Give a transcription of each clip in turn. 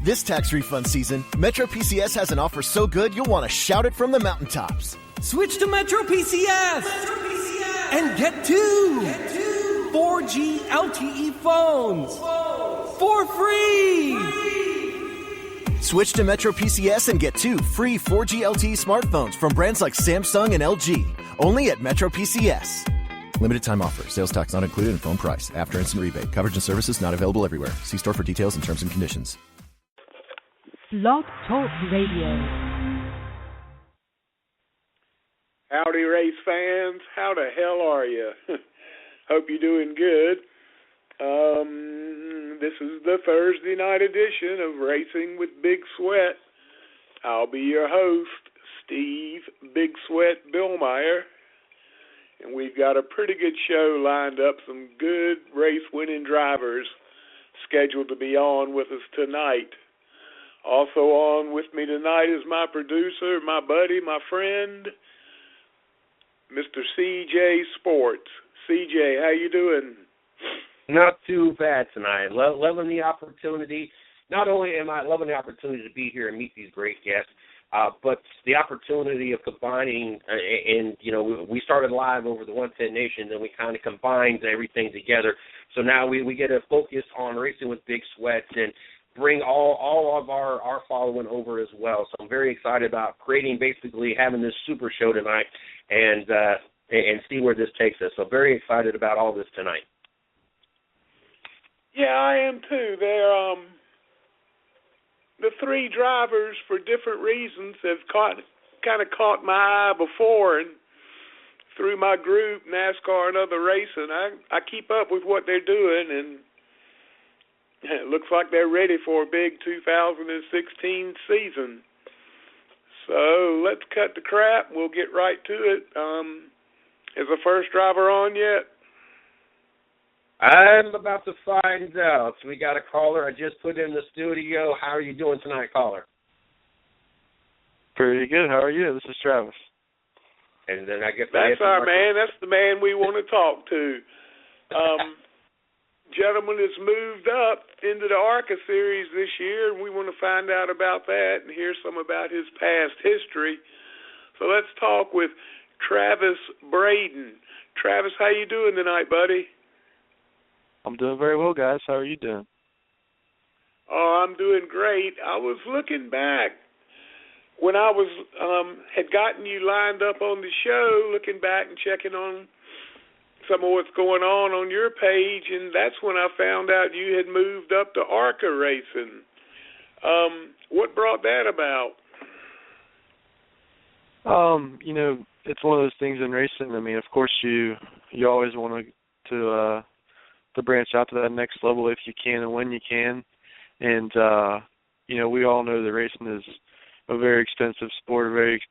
This tax refund season, Metro PCS has an offer so good you'll want to shout it from the mountaintops. Switch to Metro PCS, and get two 4G LTE phones for free. Switch to Metro PCS and get 2 free 4G LTE smartphones from brands like Samsung and LG. Only at Metro PCS. Limited time offer. Sales tax not included in phone price. After instant rebate. Coverage and services not available everywhere. See store for details and terms and conditions. Blog Talk Radio. Howdy, race fans. How the hell are you? Hope you're doing good. This is the Thursday night edition of Racing with Big Sweat. I'll be your host, Steve Big Sweat Billmyer. And we've got a pretty good show lined up, some good race-winning drivers scheduled to be on with us tonight. Also on with me tonight is my producer, my buddy, my friend, Mr. CJ Sports. CJ, how you doing? Not too bad tonight. Loving the opportunity. Not only am I loving the opportunity to be here and meet these great guests, but the opportunity of combining, and, you know, we started live over the 110 Nation, then we kind of combined everything together. So now we get to focus on Racing with Big Sweats and bring all of our following over as well. So I'm very excited about basically having this super show tonight and see where this takes us. So very excited about all this tonight. Yeah, I am too. They're the three drivers, for different reasons, have kind of caught my eye before, and through my group, NASCAR and other racing, I keep up with what they're doing, and it looks like they're ready for a big 2016 season. So let's cut the crap. We'll get right to it. Is the first driver on yet? I'm about to find out. We got a caller I just put in the studio. How are you doing tonight, caller? Pretty good. How are you? This is Travis. And then I guess that's our man. That's the man we want to talk to. Gentleman has moved up into the ARCA series this year, and we want to find out about that and hear some about his past history. So let's talk with Travis Braden. Travis, how you doing tonight, buddy? I'm doing very well, guys. How are you doing? Oh, I'm doing great. I was looking back when I was had gotten you lined up on the show, looking back and checking on some of what's going on your page, and that's when I found out you had moved up to ARCA racing. What brought that about? You know, it's one of those things in racing. I mean, of course, you always want to branch out to that next level if you can and when you can. And, you know, we all know that racing is a very expensive sport, a very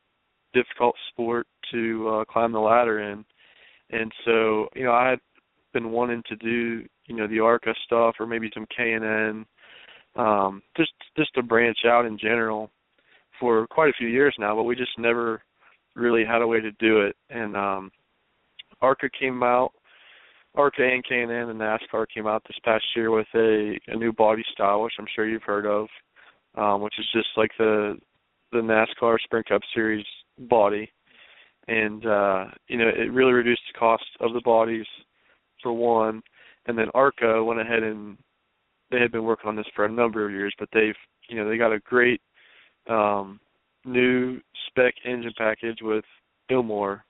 difficult sport to climb the ladder in. And so, you know, I had been wanting to do, you know, the ARCA stuff or maybe some K&N, just to branch out in general for quite a few years now, but we just never really had a way to do it. And ARCA came out. ARCA and K&N and NASCAR came out this past year with a new body style, which I'm sure you've heard of, which is just like the NASCAR Sprint Cup Series body. And, you know, it really reduced the cost of the bodies, for one. And then ARCA went ahead and they had been working on this for a number of years, but they got a great new spec engine package with Billmyer.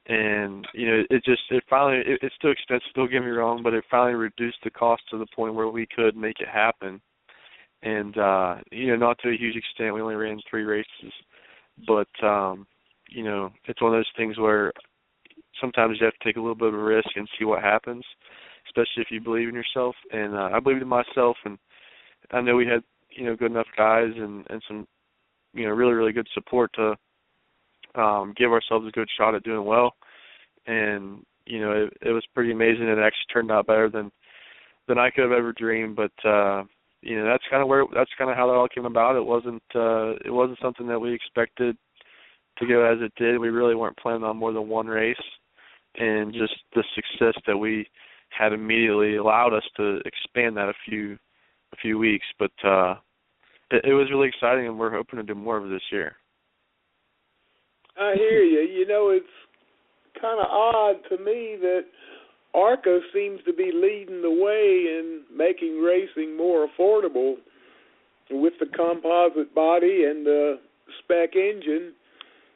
And, you know, it's still expensive, don't get me wrong, but it finally reduced the cost to the point where we could make it happen. And, you know, not to a huge extent, we only ran 3 races. But, you know, it's one of those things where sometimes you have to take a little bit of a risk and see what happens, especially if you believe in yourself. And I believed in myself, and I know we had, you know, good enough guys and some, you know, really, really good support to give ourselves a good shot at doing well. And, you know, it was pretty amazing. It actually turned out better than I could have ever dreamed. But, you know, that's kind of how that all came about. It wasn't something that we expected to go as it did. We really weren't planning on more than one race, and just the success that we had immediately allowed us to expand that a few weeks. But it was really exciting, and we're hoping to do more of it this year. I hear you. You know, it's kind of odd to me that ARCA seems to be leading the way in making racing more affordable with the composite body and the spec engine.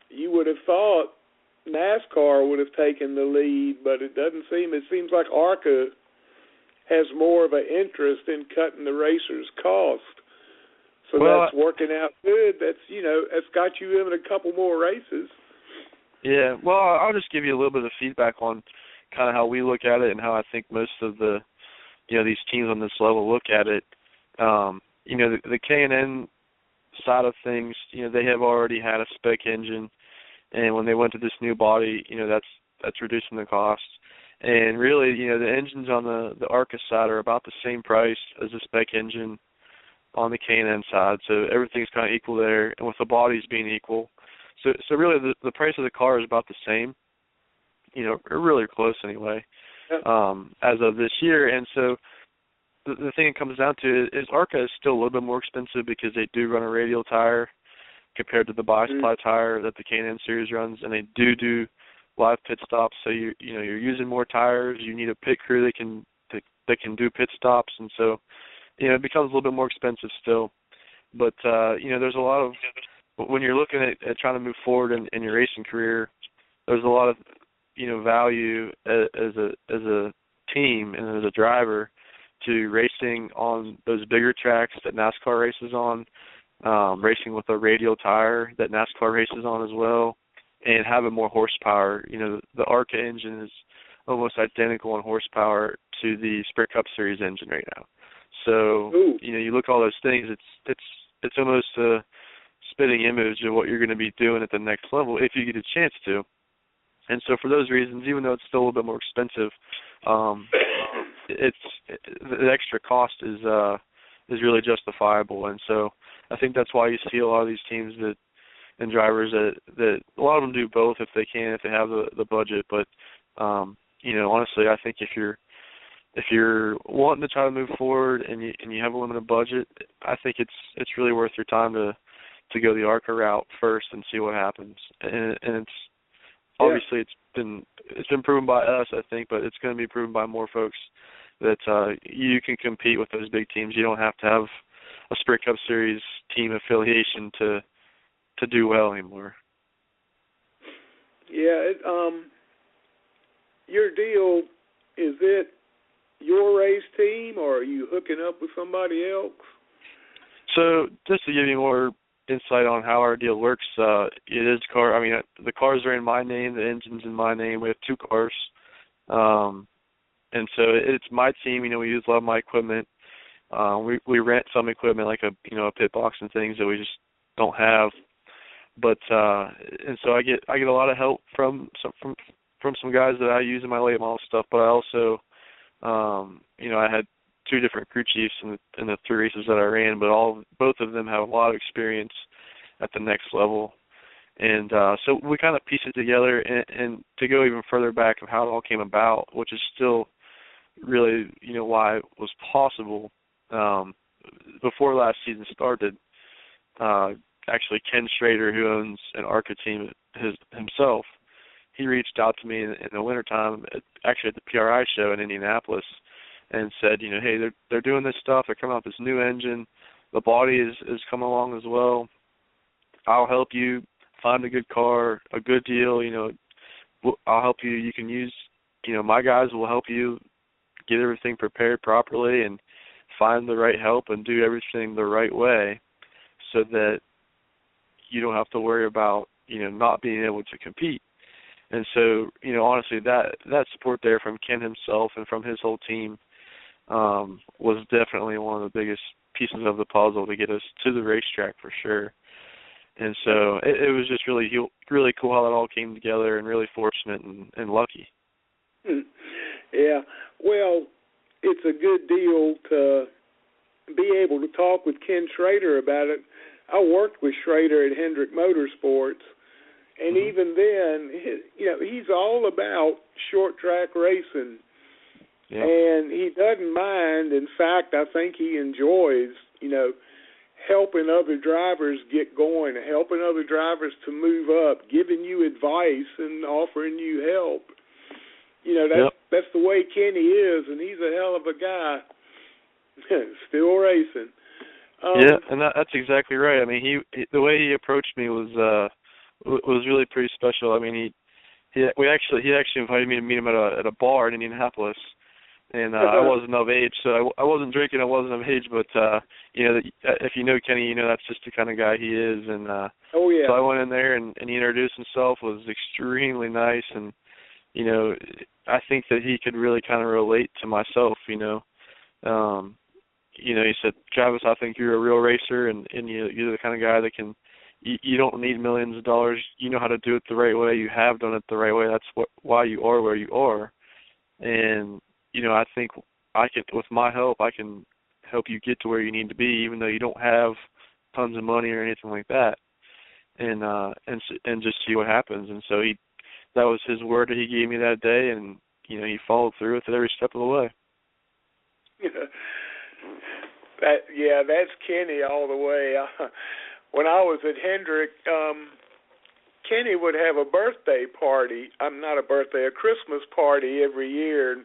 You would have thought NASCAR would have taken the lead, but it doesn't seem. It seems like ARCA has more of an interest in cutting the racers' cost. So that's working out good. That's got you in a couple more races. Yeah, well, I'll just give you a little bit of feedback on kind of how we look at it and how I think most of the, these teams on this level look at it. The K&N side of things, they have already had a spec engine, and when they went to this new body, that's reducing the cost. And really, the engines on the ARCA side are about the same price as the spec engine on the K&N side, so everything's kind of equal there, and with the bodies being equal. So really the price of the car is about the same, really close anyway, as of this year. And so the thing it comes down to is ARCA is still a little bit more expensive because they do run a radial tire compared to the bi-supply tire that the K&N series runs, and they do live pit stops. So you're using more tires. You need a pit crew that can do pit stops, and so it becomes a little bit more expensive still. But there's a lot of, when you're looking at trying to move forward in your racing career, there's a lot of value as a team and as a driver to racing on those bigger tracks that NASCAR races on, racing with a radial tire that NASCAR races on as well, and having more horsepower. The ARCA engine is almost identical in horsepower to the Sprint Cup Series engine right now. So you look at all those things, it's almost a spitting image of what you're going to be doing at the next level if you get a chance to. And so for those reasons, even though it's still a little bit more expensive, the extra cost is really justifiable. And so I think that's why you see a lot of these teams and drivers that a lot of them do both if they can, if they have the budget. But honestly, I think if you're wanting to try to move forward and you have a limited budget, I think it's really worth your time to go the ARCA route first and see what happens. And it's obviously it's been proven by us, I think, but it's going to be proven by more folks that you can compete with those big teams. You don't have to have a Sprint Cup Series team affiliation to do well anymore. Yeah, your deal, is it your race team, or are you hooking up with somebody else? So just to give you more insight on how our deal works, it is car. I mean, the cars are in my name, the engine's in my name. We have two cars, and so it's my team. We use a lot of my equipment. We rent some equipment like a pit box and things that we just don't have. But and so I get a lot of help from some guys that I use in my late model stuff. But I also I had two different crew chiefs in the three races that I ran, but both of them have a lot of experience at the next level. And so we kind of piece it together, and to go even further back of how it all came about, which is still really, why it was possible. Before last season started, actually Ken Schrader, who owns an ARCA team himself, he reached out to me in the wintertime, actually at the PRI show in Indianapolis, and said, hey, they're doing this stuff. They're coming out with this new engine. The body is coming along as well. I'll help you find a good car, a good deal. I'll help you. You can use, my guys will help you get everything prepared properly and find the right help and do everything the right way so that you don't have to worry about, not being able to compete. And so, honestly, that support there from Ken himself and from his whole team was definitely one of the biggest pieces of the puzzle to get us to the racetrack for sure. And so it was just really cool how that all came together, and really fortunate and lucky. Yeah. Well, it's a good deal to be able to talk with Ken Schrader about it. I worked with Schrader at Hendrick Motorsports, and even then, he's all about short track racing. Yeah. And he doesn't mind. In fact, I think he enjoys, helping other drivers get going, helping other drivers to move up, giving you advice and offering you help. You know, that's the way Kenny is, and he's a hell of a guy. Still racing. Yeah, and that's exactly right. I mean, the way he approached me was really pretty special. I mean, he actually invited me to meet him at a bar in Indianapolis, and I wasn't of age, so I wasn't drinking. I wasn't of age, but you know, if you know Kenny, you know that's just the kind of guy he is. And oh yeah. So I went in there, and he introduced himself. Was extremely nice, and you know, I think that he could really kind of relate to myself. You know, he said, Travis, I think you're a real racer, and you're the kind of guy that can. You don't need millions of dollars. You know how to do it the right way. You have done it the right way. That's why you are where you are. And, you know, I think with my help, I can help you get to where you need to be, even though you don't have tons of money or anything like that. And just see what happens. And so that was his word that he gave me that day, and, you know, he followed through with it every step of the way. That's Kenny all the way. When I was at Hendrick, Kenny would have a birthday party. A Christmas party every year. And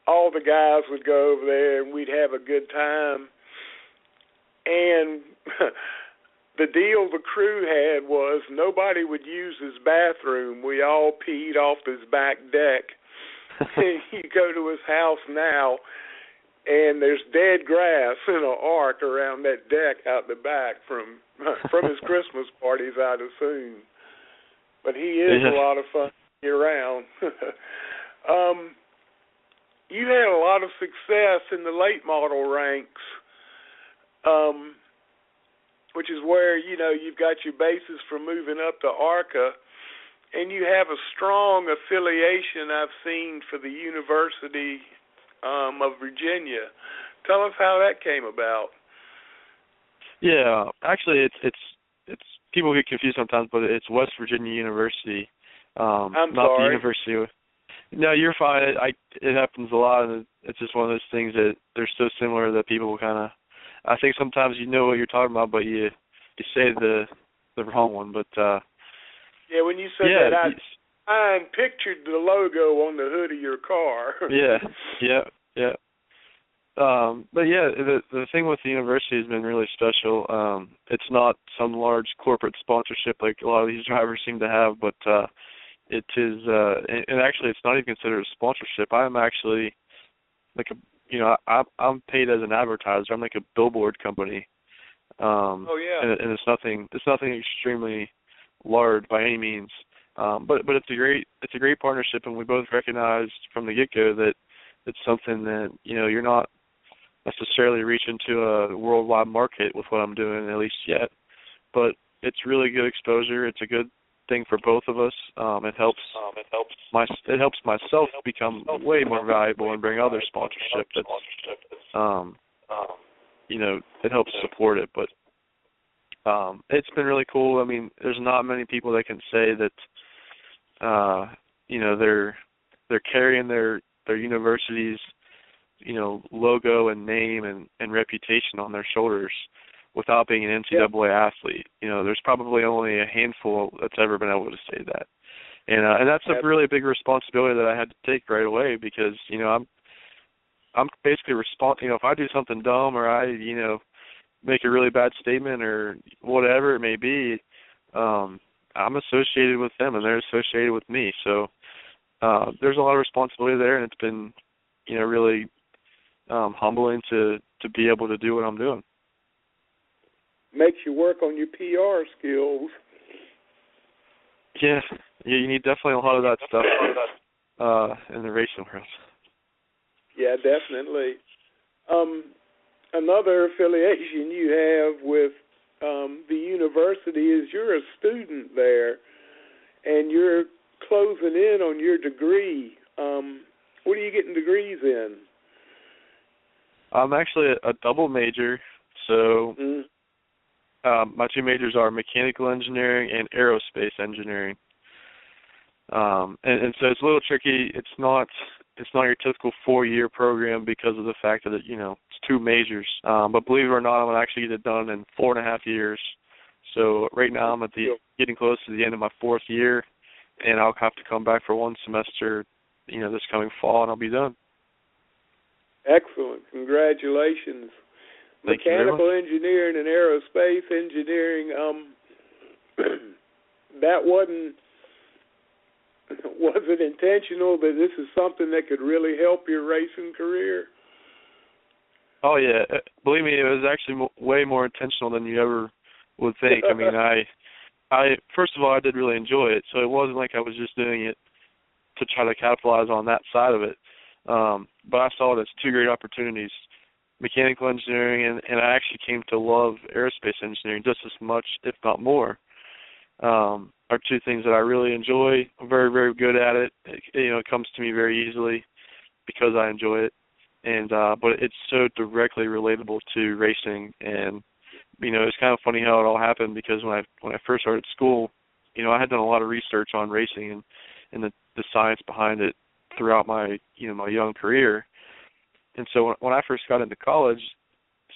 all the guys would go over there, and we'd have a good time. And the deal the crew had was nobody would use his bathroom. We all peed off his back deck. You go to his house now, and there's dead grass in an arc around that deck out the back from his Christmas parties, I'd assume. But he is a lot of fun to be around. You had a lot of success in the late model ranks, which is where, you know, you've got your basis for moving up to ARCA, and you have a strong affiliation I've seen for the University of Virginia. Tell us how that came about. Yeah, actually, it's people get confused sometimes, but it's West Virginia University, I'm not sorry. the University. No, you're fine. It happens a lot, and it's just one of those things that they're so similar that people kind of. I think sometimes you know what you're talking about, but you say the wrong one. But yeah, when you said that, I pictured the logo on the hood of your car. Yeah. But yeah, the thing with the university has been really special. It's not some large corporate sponsorship like a lot of these drivers seem to have, but it is, and actually it's not even considered a sponsorship. I'm actually like I'm paid as an advertiser. I'm like a billboard company. And it's nothing extremely large by any means. But it's a great partnership, and we both recognized from the get-go that it's something that, you know, you're not necessarily reaching to a worldwide market with what I'm doing, at least yet. But it's really good exposure. It's a good thing for both of us. It helps myself become way more valuable and bring other sponsorship. You know, it helps support it. But it's been really cool. I mean, there's not many people that can say that you know, they're carrying their university's, you know, logo and name and reputation on their shoulders without being an NCAA athlete. You know, there's probably only a handful that's ever been able to say that. And that's a really big responsibility that I had to take right away, because, you know, I'm basically you know, if I do something dumb or I, you know, make a really bad statement or whatever it may be, I'm associated with them and they're associated with me. So there's a lot of responsibility there, and it's been, you know, really humbling to be able to do what I'm doing. Makes you work on your PR skills. Yeah, you need definitely a lot of that stuff in the racing world. Yeah, definitely. Another affiliation you have with the university is you're a student there, and you're closing in on your degree. What are you getting degrees in? I'm actually a double major, so my two majors are mechanical engineering and aerospace engineering. And so it's a little tricky. It's not it's not your typical 4-year program because of the fact that it's 2 majors. But believe it or not, I'm gonna actually get it done in 4.5 years. So right now I'm getting close to the end of my 4th year, and I'll have to come back for 1 semester, this coming fall, and I'll be done. Excellent. Congratulations. Thank Mechanical engineering and aerospace engineering, that wasn't intentional, but this is something that could really help your racing career? Oh, yeah. Believe me, it was actually way more intentional than you ever would think. I mean, I first of all, I did really enjoy it, so it wasn't like I was just doing it to try to capitalize on that side of it. But I saw it as 2 great opportunities, mechanical engineering, and I actually came to love aerospace engineering just as much, if not more. Are 2 things that I really enjoy. I'm very, very good at it. It comes to me very easily because I enjoy it. And but it's so directly relatable to racing, and it's kind of funny how it all happened, because when I first started school, I had done a lot of research on racing and the science behind it throughout my my young career. And so when I first got into college,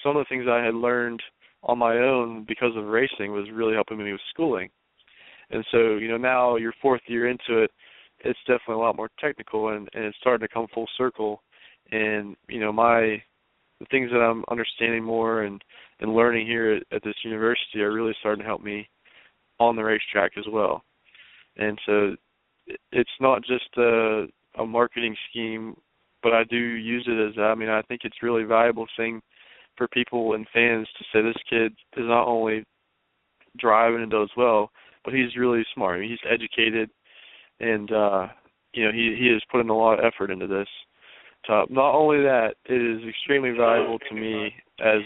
some of the things I had learned on my own because of racing was really helping me with schooling. And so, now your 4th year into it, it's definitely a lot more technical, and it's starting to come full circle. And, the things that I'm understanding more and learning here at this university are really starting to help me on the racetrack as well. And so it's not just a marketing scheme, but I do use it as, I think it's really valuable thing for people and fans to say this kid is not only driving and does well, but he's really smart. He's educated, and he has put in a lot of effort into this. So not only that, it is extremely valuable to me as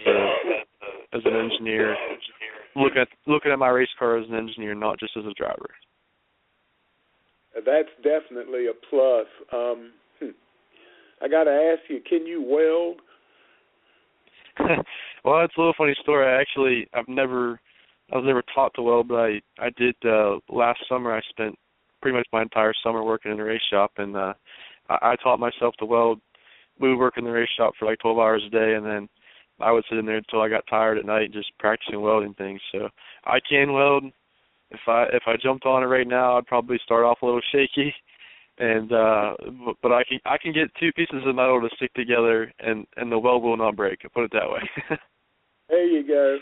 an engineer, looking at my race car as an engineer, not just as a driver. That's definitely a plus. I got to ask you, can you weld? Well, it's a little funny story. I was never taught to weld, but I did last summer. I spent pretty much my entire summer working in a race shop, and I taught myself to weld. We would work in the race shop for like 12 hours a day, and then I would sit in there until I got tired at night just practicing welding things. So I can weld. If I jumped on it right now, I'd probably start off a little shaky, and but I can get 2 pieces of metal to stick together, and the weld will not break. I'll put it that way. There you go.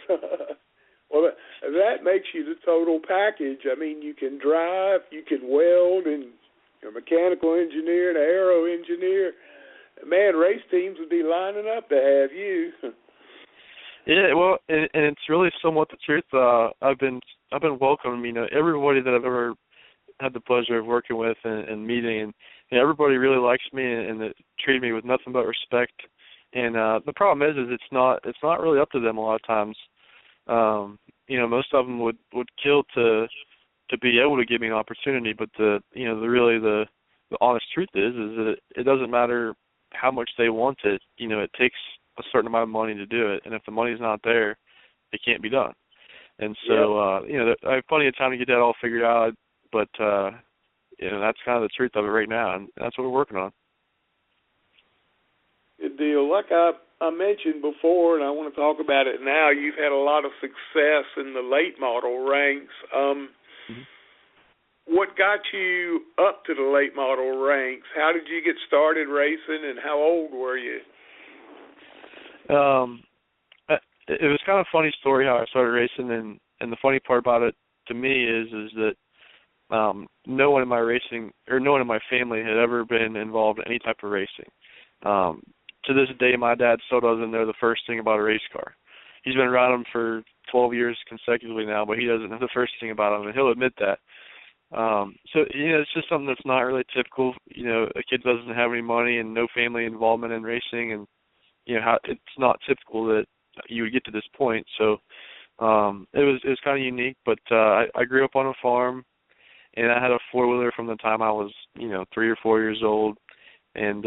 Well, that makes you the total package. I mean, you can drive, you can weld, and you're a mechanical engineer and an aero engineer. Man, race teams would be lining up to have you. Yeah, well, and it's really somewhat the truth. I've been welcomed. Everybody that I've ever had the pleasure of working with and meeting, and everybody really likes me and they treat me with nothing but respect. And the problem is it's not really up to them a lot of times. Most of them would kill to be able to give me an opportunity, but the honest truth is that it doesn't matter how much they want it. It takes a certain amount of money to do it, and if the money's not there, it can't be done. And so I have plenty of time to get that all figured out, but that's kind of the truth of it right now, and that's what we're working on. Good deal. Like I mentioned before, and I want to talk about it now, you've had a lot of success in the late model ranks. What got you up to the late model ranks? How did you get started racing, and how old were you? It was kind of a funny story how I started racing, and the funny part about it to me is that no one in my family had ever been involved in any type of racing. To this day, my dad still doesn't know the first thing about a race car. He's been around them for 12 years consecutively now, but he doesn't know the first thing about them, and he'll admit that. So it's just something that's not really typical. A kid doesn't have any money and no family involvement in racing, and it's not typical that you would get to this point. So it was kind of unique. But I grew up on a farm, and I had a 4-wheeler from the time I was 3 or 4 years old. And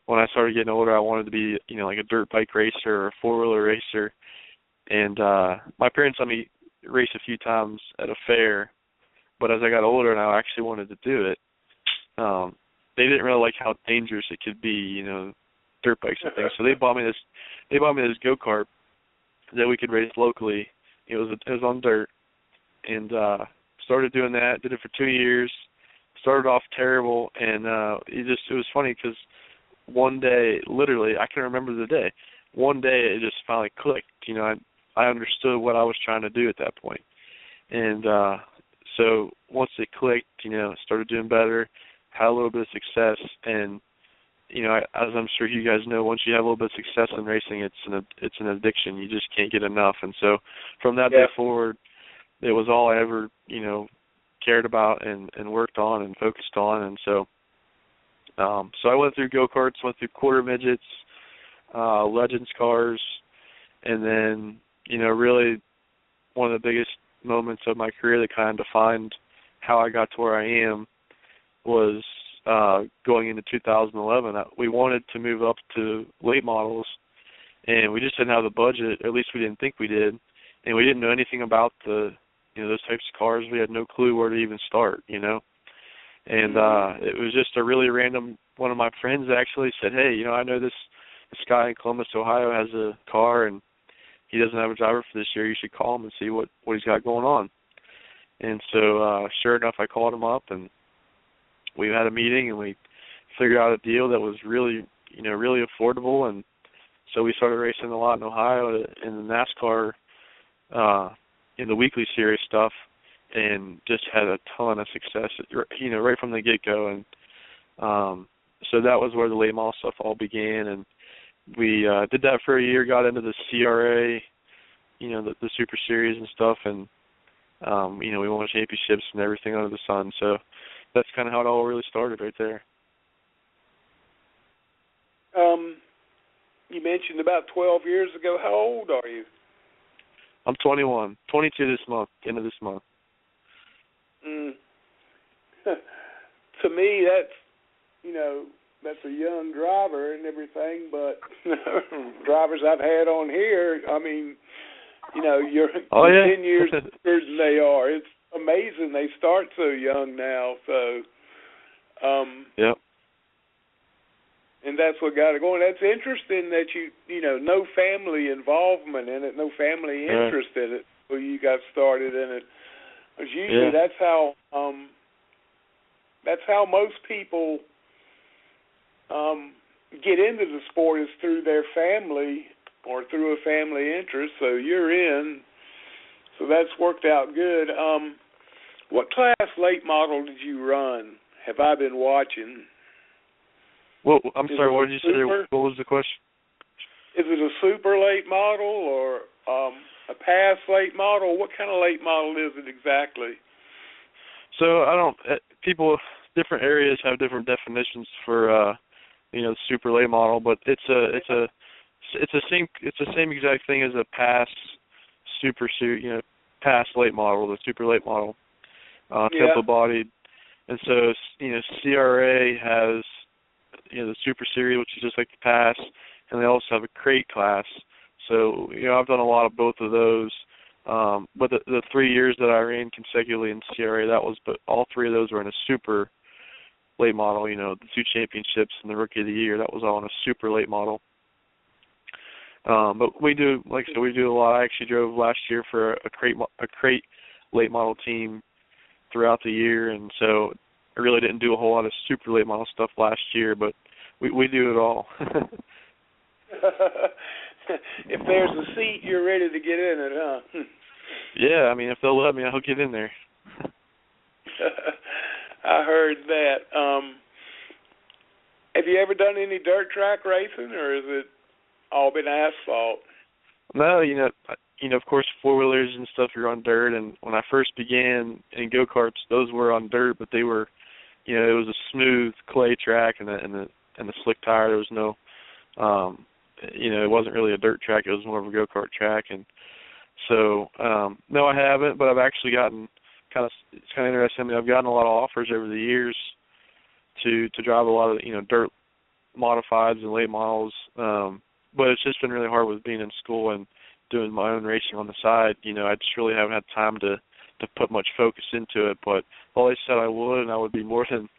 when I started getting older, I wanted to be like a dirt bike racer or a 4-wheeler racer. And my parents let me race a few times at a fair. But as I got older and I actually wanted to do it, they didn't really like how dangerous it could be, dirt bikes and things. So they bought me this go-kart that we could race locally. It was on dirt, and started doing that. Did it for 2 years. Started off terrible, and it was funny because one day, literally, I can remember the day. One day it just finally clicked. I understood what I was trying to do at that point. And so once it clicked, started doing better, had a little bit of success, and as I'm sure you guys know, once you have a little bit of success in racing, it's an addiction. You just can't get enough. And so from that day forward, it was all I ever, cared about and worked on and focused on. And so I went through go-karts, went through quarter midgets, Legends cars, and then, really one of the biggest moments of my career that kind of defined how I got to where I am was going into 2011. We wanted to move up to late models, and we just didn't have the budget, at least we didn't think we did, and we didn't know anything about those types of cars. We had no clue where to even start, And it was just a really random, one of my friends actually said, hey, I know this guy in Columbus, Ohio has a car, and he doesn't have a driver for this year. You should call him and see what he's got going on. And so sure enough, I called him up, and we had a meeting, and we figured out a deal that was really, really affordable. And so we started racing a lot in Ohio in the NASCAR, in the weekly series stuff, and just had a ton of success, right from the get-go. And so that was where the late model stuff all began. And we did that for a year, got into the CRA, the Super Series and stuff, and, we won championships and everything under the sun. So that's kind of how it all really started right there. You mentioned about 12 years ago. How old are you? I'm 21, 22 this month, end of this month. To me, that's a young driver and everything, but drivers I've had on here, you're 10 years older than they are. It's amazing they start so young now. So, yep. And that's what got it going. That's interesting that no family involvement in it, no family interest in it. So you got started in it. Because usually that's how most people get into the sport, is through their family or through a family interest. So you're in. So that's worked out good. What class late model did you run? Have I been watching? Well, I'm sorry, what did you say there? What was the question? Is it a super late model or a pass late model? What kind of late model is it exactly? So people, different areas have different definitions for, super late model, but it's the same exact thing as a pass pass late model, the super late model, template bodied. And so, CRA has, the Super Series, which is just like the pass, and they also have a crate class. So, I've done a lot of both of those. But the 3 years that I ran consecutively in CRA, but all three of those were in a super late model, the 2 championships and the Rookie of the Year, that was all in a super late model. But we do, like I said, we do a lot. I actually drove last year for a crate late model team throughout the year, and so I really didn't do a whole lot of super late model stuff last year, but we do it all. If there's a seat, you're ready to get in it, huh? Yeah, if they'll let me, I'll get in there. I heard that. Have you ever done any dirt track racing, or is it all been asphalt? No, of course, four-wheelers and stuff are on dirt, and when I first began in go-karts, those were on dirt, but they were, it was a smooth clay track and the slick tire. There was no, it wasn't really a dirt track. It was more of a go-kart track, and so, no, I haven't, but I've actually gotten it's kind of interesting. I've gotten a lot of offers over the years to drive a lot of, dirt modifieds and late models, but it's just been really hard with being in school and doing my own racing on the side. I just really haven't had time to put much focus into it, but always said I would, and I would be more than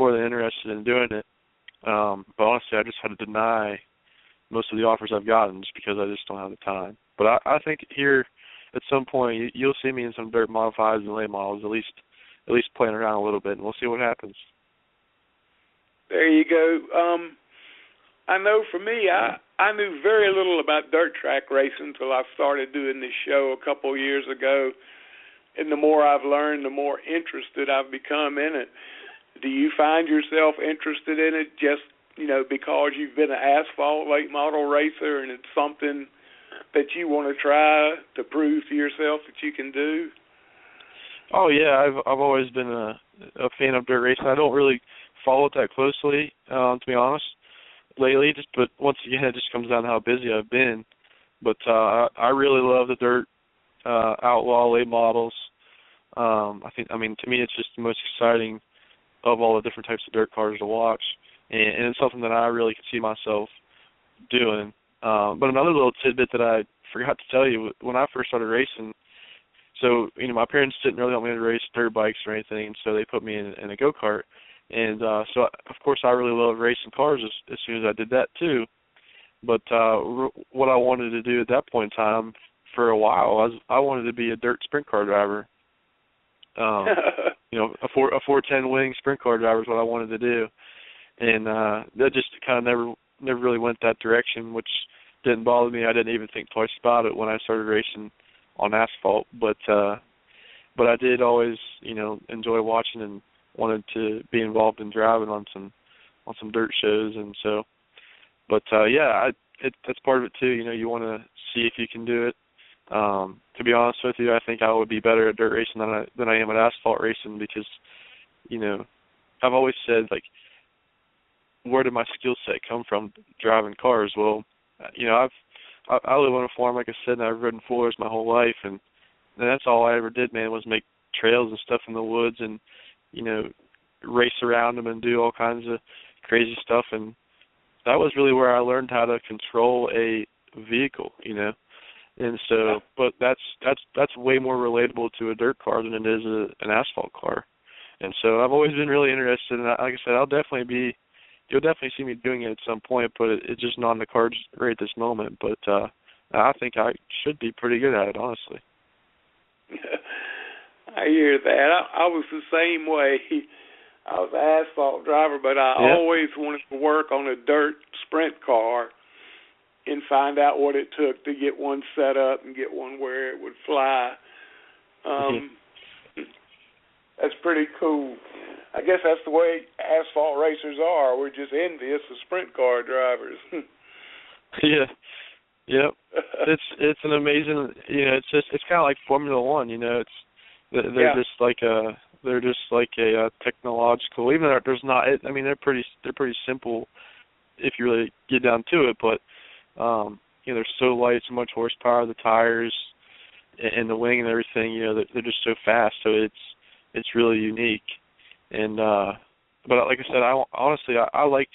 more than interested in doing it. But honestly, I just had to deny most of the offers I've gotten just because I just don't have the time. But I think here at some point you'll see me in some dirt modifieds and late models, at least playing around a little bit, and we'll see what happens. There you go. I know for me, I knew very little about dirt track racing until I started doing this show a couple years ago. And the more I've learned, the more interested I've become in it. Do you find yourself interested in it just, because you've been an asphalt late model racer and it's something that you want to try to prove to yourself that you can do? Oh yeah, I've always been a fan of dirt racing. I don't really follow it that closely, to be honest, lately. But once again, it just comes down to how busy I've been. But I really love the dirt outlaw late models. To me, it's just the most exciting of all the different types of dirt cars to watch, and it's something that I really could see myself doing. But another little tidbit that I forgot to tell you, when I first started racing, so my parents didn't really want me to race dirt bikes or anything, and so they put me in a go-kart. And so, of course, I really love racing cars as soon as I did that, too. But what I wanted to do at that point in time for a while, I wanted to be a dirt sprint car driver. A 410 winning sprint car driver is what I wanted to do. And that just kind of never really went that direction, which didn't bother me. I didn't even think twice about it when I started racing on asphalt. But I did always, enjoy watching and wanted to be involved in driving on some dirt shows, and so. But that's part of it too. You want to see if you can do it. To be honest with you, I think I would be better at dirt racing than I am at asphalt racing because, I've always said, like, where did my skill set come from driving cars? Well, I live on a farm, like I said, and I've ridden four-wheelers my whole life, and that's all I ever did, man, was make trails and stuff in the woods and, race around them and do all kinds of crazy stuff. And that was really where I learned how to control a vehicle, And so, but that's way more relatable to a dirt car than it is an asphalt car. And so I've always been really interested, and like I said, you'll definitely see me doing it at some point, but it's just not in the cards right this moment. But I think I should be pretty good at it, honestly. I hear that. I was the same way. I was an asphalt driver, but I always wanted to work on a dirt sprint car and find out what it took to get one set up and get one where it would fly. That's pretty cool. I guess that's the way asphalt racers are. We're just envious of sprint car drivers. Yeah. Yep. It's an amazing, it's kind of like Formula One, they're just like a technological, even though there's not, they're pretty simple if you really get down to it, but they're so light, so much horsepower, the tires and the wing and everything, they're just so fast, so it's really unique. And but like I said, I like,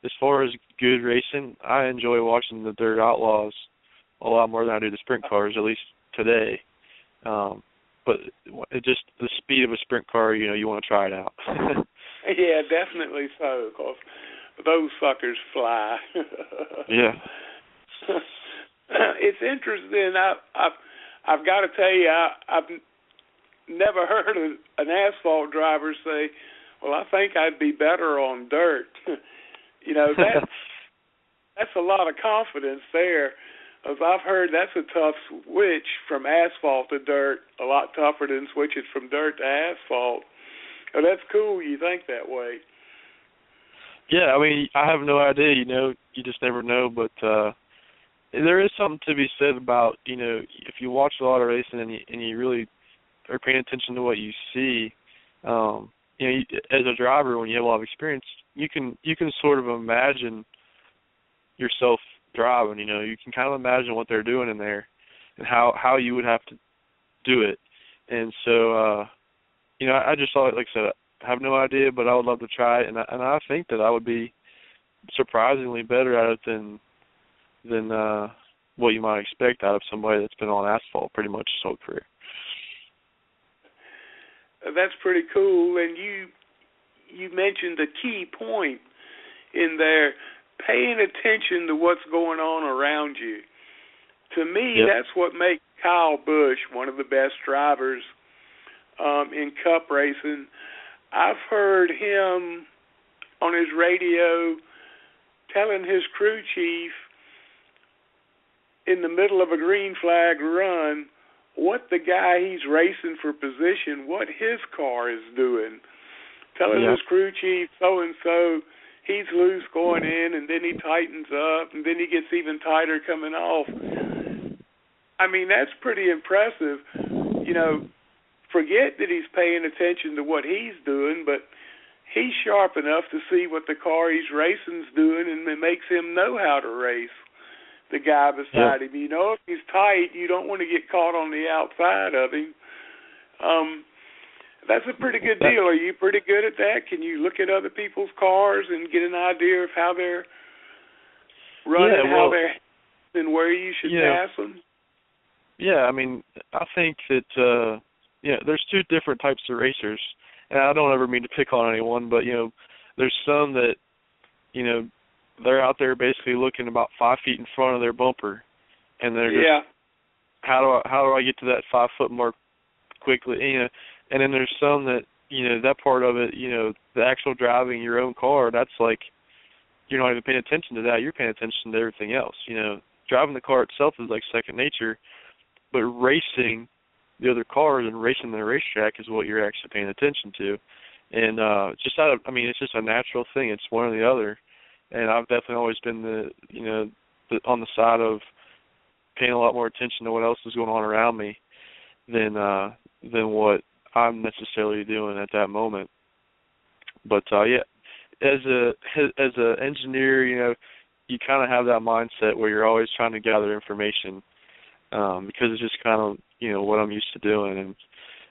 as far as good racing, I enjoy watching the dirt outlaws a lot more than I do the sprint cars, at least today. But it just, the speed of a sprint car, you want to try it out. Yeah, definitely so, because those suckers fly. Yeah. It's interesting. I've got to tell you, I've never heard an asphalt driver say, well, I think I'd be better on dirt. That's a lot of confidence there. As I've heard, that's a tough switch from asphalt to dirt, a lot tougher than switching from dirt to asphalt. Oh, that's cool you think that way. Yeah, I have no idea, you just never know, but there is something to be said about, if you watch a lot of racing and you really are paying attention to what you see, as a driver, when you have a lot of experience, you can sort of imagine yourself driving, you can kind of imagine what they're doing in there and how you would have to do it. And so, I just thought, like I said, I have no idea, but I would love to try it, and I think that I would be surprisingly better at it than what you might expect out of somebody that's been on asphalt pretty much his whole career. That's pretty cool, and you mentioned a key point in there, paying attention to what's going on around you. To me, that's what makes Kyle Busch one of the best drivers in Cup racing. I've heard him on his radio telling his crew chief in the middle of a green flag run what the guy he's racing for position, what his car is doing. Telling his crew chief so-and-so he's loose going in, and then he tightens up, and then he gets even tighter coming off. I mean, that's pretty impressive. You know, forget that he's paying attention to what he's doing, but he's sharp enough to see what the car he's racing's doing, and it makes him know how to race the guy beside him. You know, if he's tight, you don't want to get caught on the outside of him. That's a pretty good deal. Are you pretty good at that? Can you look at other people's cars and get an idea of how they're running, how they're and where you should pass them? Yeah, I mean, I think that there's two different types of racers, and I don't ever mean to pick on anyone, but there's some that they're out there basically looking about 5 feet in front of their bumper, and they're just how do I get to that 5 foot mark quickly? And then there's some that that part of it, the actual driving your own car, that's like you're not even paying attention to that. You're paying attention to everything else. Driving the car itself is like second nature, but racing the other cars and racing the racetrack is what you're actually paying attention to. And it's just it's a natural thing. It's one or the other. And I've definitely always been on the side of paying a lot more attention to what else is going on around me than what I'm necessarily doing at that moment. But as a engineer, you kind of have that mindset where you're always trying to gather information because it's just kind of what I'm used to doing,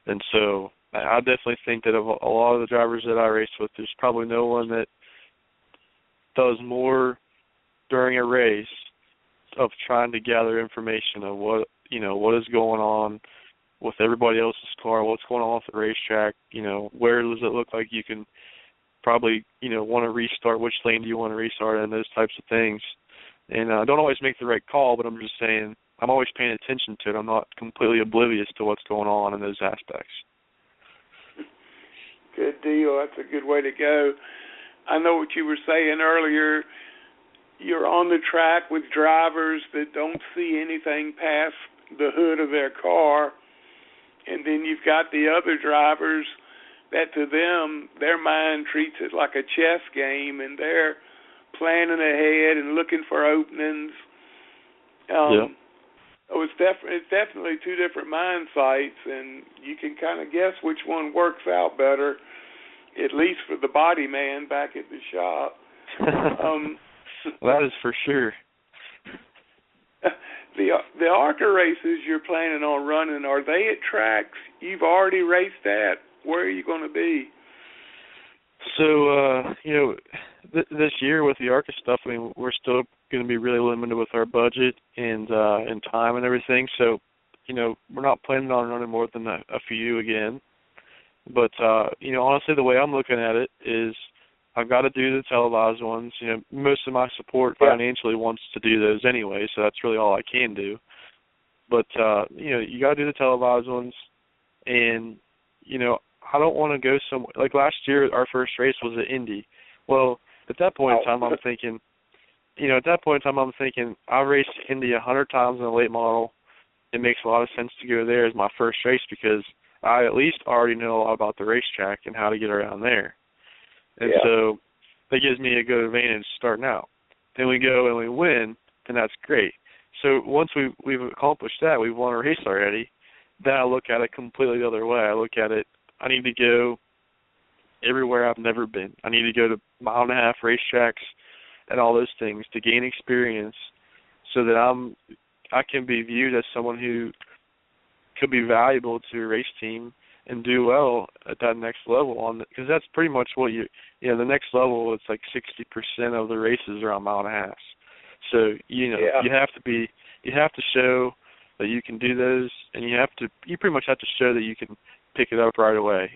and so I definitely think that of a lot of the drivers that I race with, there's probably no one that does more during a race of trying to gather information of what is going on with everybody else's car, what's going on with the racetrack, where does it look like you can probably, want to restart, which lane do you want to restart, and those types of things. And I don't always make the right call, but I'm just saying I'm always paying attention to it. I'm not completely oblivious to what's going on in those aspects. Good deal. That's a good way to go. I know what you were saying earlier. You're on the track with drivers that don't see anything past the hood of their car, and then you've got the other drivers that to them, their mind treats it like a chess game, and they're planning ahead and looking for openings. So it's definitely two different mind sites, and you can kind of guess which one works out better, at least for the body man back at the shop. That is for sure. The ARCA races you're planning on running, are they at tracks you've already raced at? Where are you going to be? So, this year with the ARCA stuff, we're still going to be really limited with our budget and time and everything. So, we're not planning on running more than a few again. But, honestly, the way I'm looking at it is I've got to do the televised ones. Most of my support financially wants to do those anyway, so that's really all I can do. But, you got to do the televised ones. And, I don't want to go somewhere. Like last year, our first race was at Indy. Well, at that point in time, I'm thinking, I raced Indy 100 times in a late model. It makes a lot of sense to go there as my first race because I at least already know a lot about the racetrack and how to get around there. And so that gives me a good advantage starting out. Then we go and we win, and that's great. So once we've accomplished that, we've won a race already, then I look at it completely the other way. I look at it, I need to go everywhere I've never been. I need to go to 1.5 mile racetracks and all those things to gain experience so that I can be viewed as someone who could be valuable to a race team and do well at that next level because that's pretty much what the next level, it's like 60% of the races are on 1.5 miles. So, you have to show that you can do those, and you pretty much have to show that you can pick it up right away.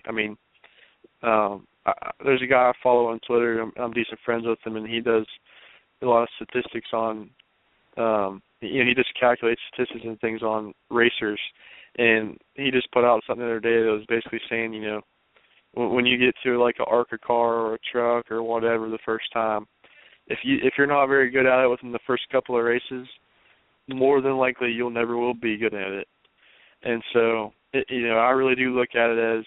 there's a guy I follow on Twitter. I'm decent friends with him, and he does a lot of statistics on, he just calculates statistics and things on racers. And he just put out something the other day that was basically saying, when you get to like an ARCA car or a truck or whatever the first time, if you're not very good at it within the first couple of races, more than likely you'll never will be good at it. And so, I really do look at it as,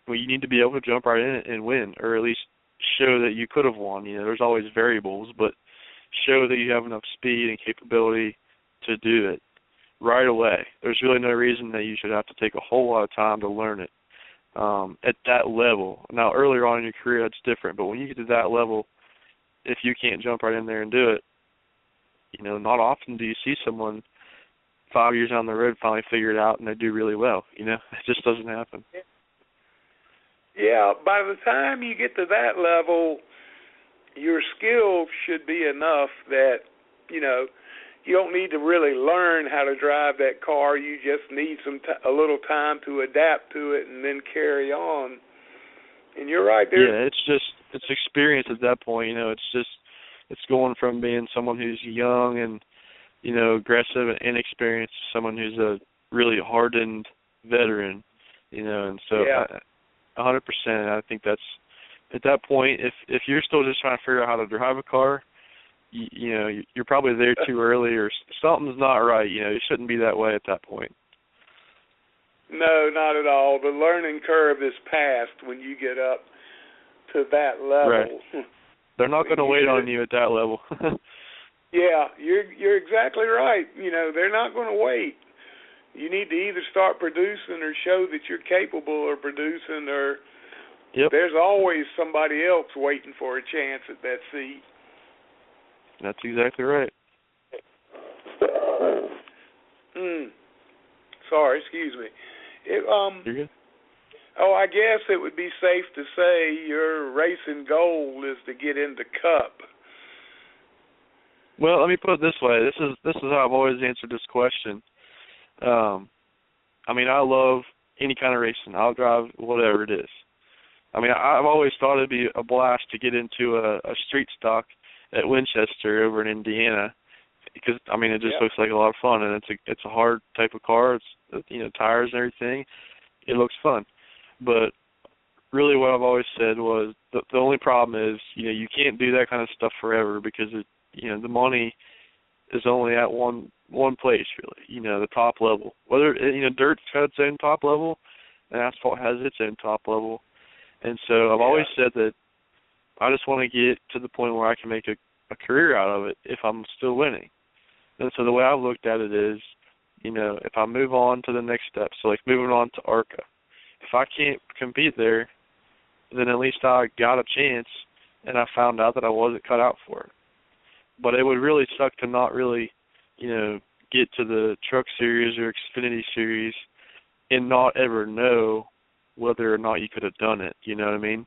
well, you need to be able to jump right in and win, or at least show that you could have won. There's always variables, but show that you have enough speed and capability to do it right away. There's really no reason that you should have to take a whole lot of time to learn it at that level. Now, earlier on in your career, that's different, but when you get to that level, if you can't jump right in there and do it, not often do you see someone 5 years down the road finally figure it out and they do really well. It just doesn't happen. Yeah, by the time you get to that level, your skills should be enough that, you don't need to really learn how to drive that car. You just need a little time to adapt to it and then carry on. And you're right there. Yeah, it's experience at that point. It's going from being someone who's young and, aggressive and inexperienced to someone who's a really hardened veteran, and so yeah. 100%. I think that's, at that point, if you're still just trying to figure out how to drive a car, you're probably there too early, or something's not right. You shouldn't be that way at that point. No, not at all. The learning curve is past when you get up to that level. Right. They're not going to wait on you at that level. Yeah, you're exactly right. They're not going to wait. You need to either start producing or show that you're capable of producing, or there's always somebody else waiting for a chance at that seat. That's exactly right. Sorry, excuse me. You're good. Oh, I guess it would be safe to say your racing goal is to get into Cup. Well, let me put it this way. This is how I've always answered this question. I love any kind of racing. I'll drive whatever it is. I've always thought it'd be a blast to get into a street stock at Winchester over in Indiana, because it just looks like a lot of fun, and it's a hard type of car. It's tires and everything. It looks fun, but really what I've always said was the only problem is you can't do that kind of stuff forever, because the money is only at one place, really. The top level. Whether dirt's got its own top level, and asphalt has its own top level, and so I've always said that I just want to get to the point where I can make a career out of it if I'm still winning. And so the way I've looked at it is, if I move on to the next step, so like moving on to ARCA, if I can't compete there, then at least I got a chance, and I found out that I wasn't cut out for it. But it would really suck to not really, get to the Truck Series or Xfinity Series and not ever know whether or not you could have done it. You know what I mean?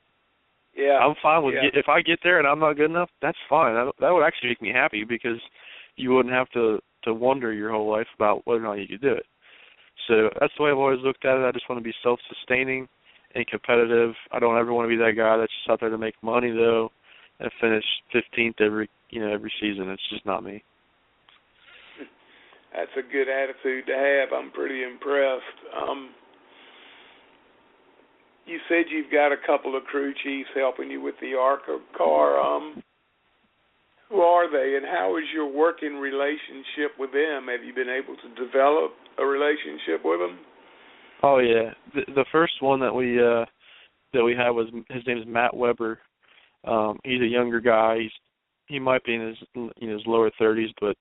Yeah. I'm fine with if I get there and I'm not good enough, that's fine. That would actually make me happy, because you wouldn't have to wonder your whole life about whether or not you could do it. So that's the way I've always looked at it. I just want to be self-sustaining and competitive. I don't ever want to be that guy that's just out there to make money, though, and finish 15th every season. It's just not me. That's a good attitude to have. I'm pretty impressed. You said you've got a couple of crew chiefs helping you with the ARCA car. Who are they, and how is your working relationship with them? Have you been able to develop a relationship with them? Oh yeah, the first one that we had was, his name is Matt Weber. He's a younger guy. He might be in his lower 30s, but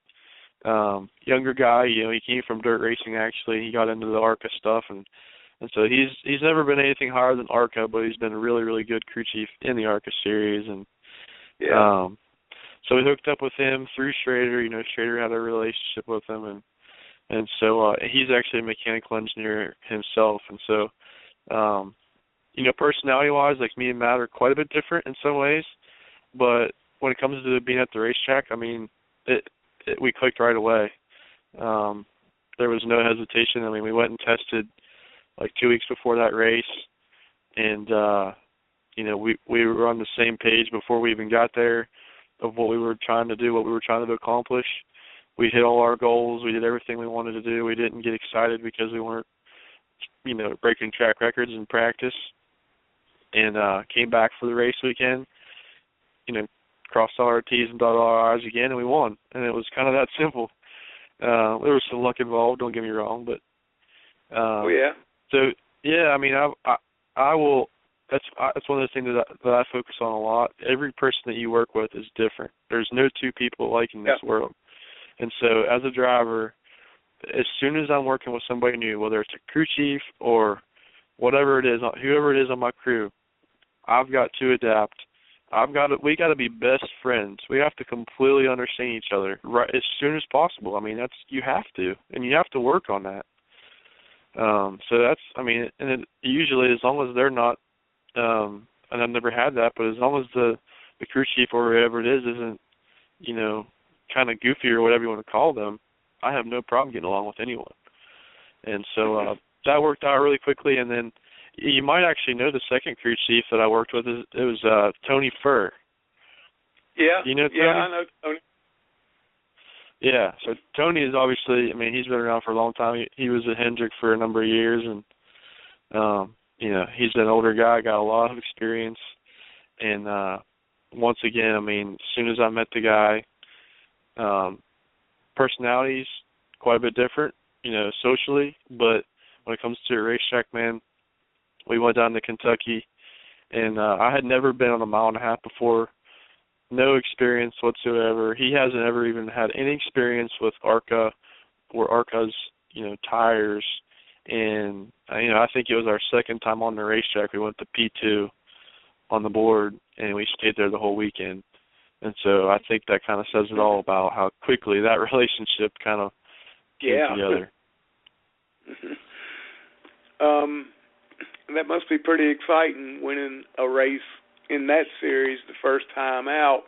younger guy. He came from dirt racing. Actually, he got into the ARCA stuff, and so he's never been anything higher than ARCA, but he's been a really, really good crew chief in the ARCA series, and so we hooked up with him through Schrader. Schrader had a relationship with him, and so he's actually a mechanical engineer himself, and so personality-wise, like me and Matt are quite a bit different in some ways, but when it comes to being at the racetrack, we clicked right away. There was no hesitation. We went and tested like 2 weeks before that race, and we were on the same page before we even got there of what we were trying to do, what we were trying to accomplish. We hit all our goals. We did everything we wanted to do. We didn't get excited because we weren't, breaking track records in practice. And came back for the race weekend, crossed all our T's and dotted all our I's again, and we won. And it was kind of that simple. There was some luck involved, don't get me wrong, but So yeah, I will. That's one of the things that I focus on a lot. Every person that you work with is different. There's no two people alike in this world. And so as a driver, as soon as I'm working with somebody new, whether it's a crew chief or whatever it is, whoever it is on my crew, I've got to adapt. We got to be best friends. We have to completely understand each other right as soon as possible. You have to, and you have to work on that. And usually as long as they're not, and I've never had that, but as long as the crew chief or whoever it is isn't, kind of goofy or whatever you want to call them, I have no problem getting along with anyone. And so that worked out really quickly. And then you might actually know the second crew chief that I worked with. It was Tony Furr. Yeah. You know Tony? Yeah, I know Tony. Yeah, so Tony is obviously, he's been around for a long time. He was at Hendrick for a number of years, and, he's an older guy, got a lot of experience. And once again, as soon as I met the guy, personality's quite a bit different, socially, but when it comes to a racetrack, man, we went down to Kentucky, and I had never been on a mile and a half before. No experience whatsoever. He hasn't ever even had any experience with ARCA or ARCA's, tires. And, I think it was our second time on the racetrack. We went to P2 on the board, and we stayed there the whole weekend. And so I think that kind of says it all about how quickly that relationship kind of came together. That must be pretty exciting winning a race in that series the first time out.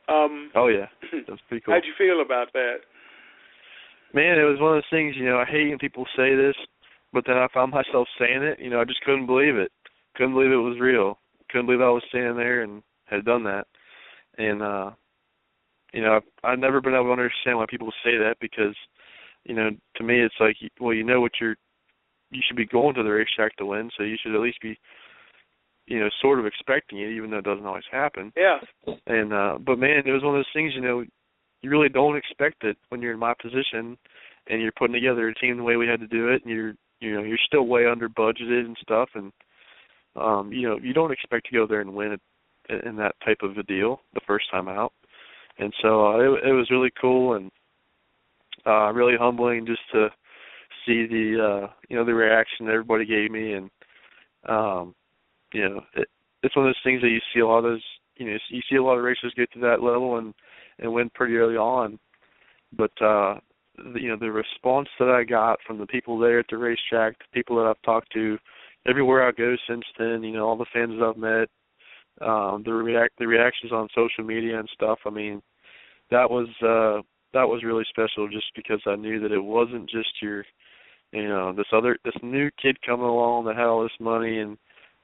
Oh, yeah. That's pretty cool. How'd you feel about that? Man, it was one of those things, I hate when people say this, but then I found myself saying it. I just couldn't believe it. Couldn't believe it was real. Couldn't believe I was standing there and had done that. And, I've never been able to understand why people say that because, to me it's like, well, what you should be going to the racetrack to win, so you should at least be, sort of expecting it, even though it doesn't always happen. Yeah. And but man, it was one of those things, you really don't expect it when you're in my position and you're putting together a team the way we had to do it, and you're still way under budgeted and stuff, and you don't expect to go there and win it in that type of a deal the first time out. And so it was really cool and really humbling just to see the the reaction that everybody gave me. And it's one of those things that you see a lot of those, you see a lot of racers get to that level and win pretty early on. But, the response that I got from the people there at the racetrack, the people that I've talked to everywhere I go since then, all the fans that I've met, the reactions on social media and stuff, that was really special just because I knew that it wasn't just your, this new kid coming along that had all this money and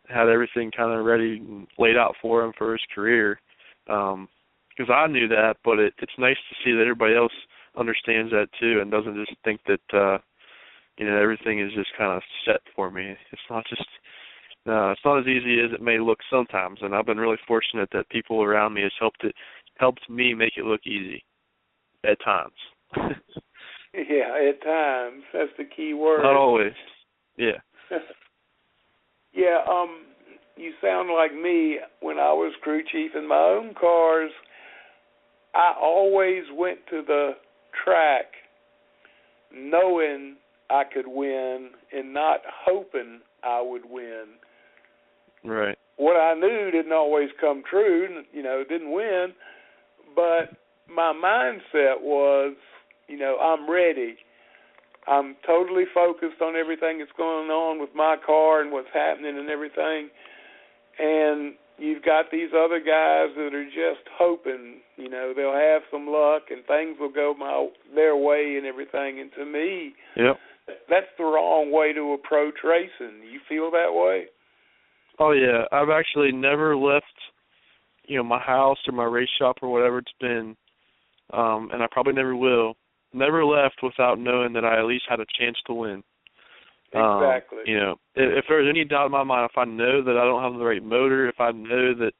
had everything kind of ready and laid out for him for his career. Because I knew that, but it's nice to see that everybody else understands that too and doesn't just think that, everything is just kind of set for me. It's not as easy as it may look sometimes, and I've been really fortunate that people around me has helped me make it look easy at times. Yeah, at times. That's the key word. Not always. Yeah. Yeah, you sound like me. When I was crew chief in my own cars, I always went to the track knowing I could win and not hoping I would win. Right. What I knew didn't always come true, didn't win, but my mindset was, I'm ready. I'm totally focused on everything that's going on with my car and what's happening and everything. And you've got these other guys that are just hoping, they'll have some luck and things will go their way and everything. And to me, yep, that's the wrong way to approach racing. You feel that way? Oh, yeah. I've actually never left, my house or my race shop or whatever it's been, and I probably never will, never left without knowing that I at least had a chance to win. Exactly. If there's any doubt in my mind, if I know that I don't have the right motor, if I know that,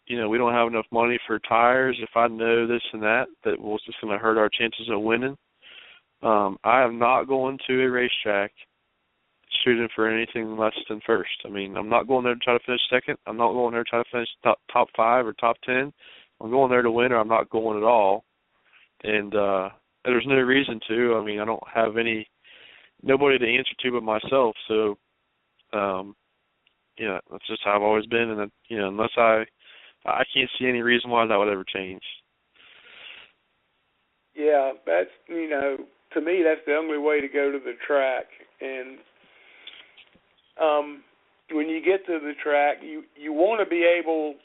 we don't have enough money for tires, if I know this and that was just going to hurt our chances of winning, I am not going to a racetrack shooting for anything less than first. I mean, I'm not going there to try to finish second. I'm not going there to try to finish top 5 or top 10. I'm going there to win, or I'm not going at all. And there's no reason to. I mean, I don't have nobody to answer to but myself. So, that's just how I've always been. And unless I can't see any reason why that would ever change. Yeah, that's to me that's the only way to go to the track. And when you get to the track, you want to be able.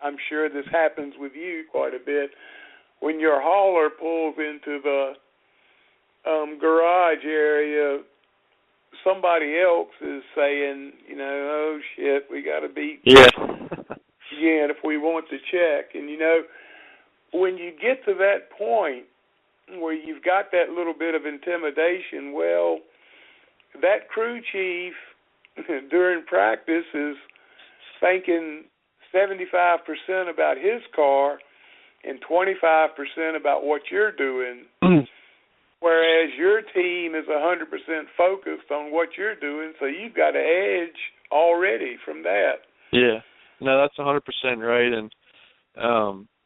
I'm sure this happens with you quite a bit. When your hauler pulls into the garage area, somebody else is saying, oh shit, we got to beat again if we want to check. And when you get to that point where you've got that little bit of intimidation, well, that crew chief during practice is thinking 75% about his car and 25% about what you're doing, whereas your team is 100% focused on what you're doing, so you've got an edge already from that. Yeah, no, that's 100% right, and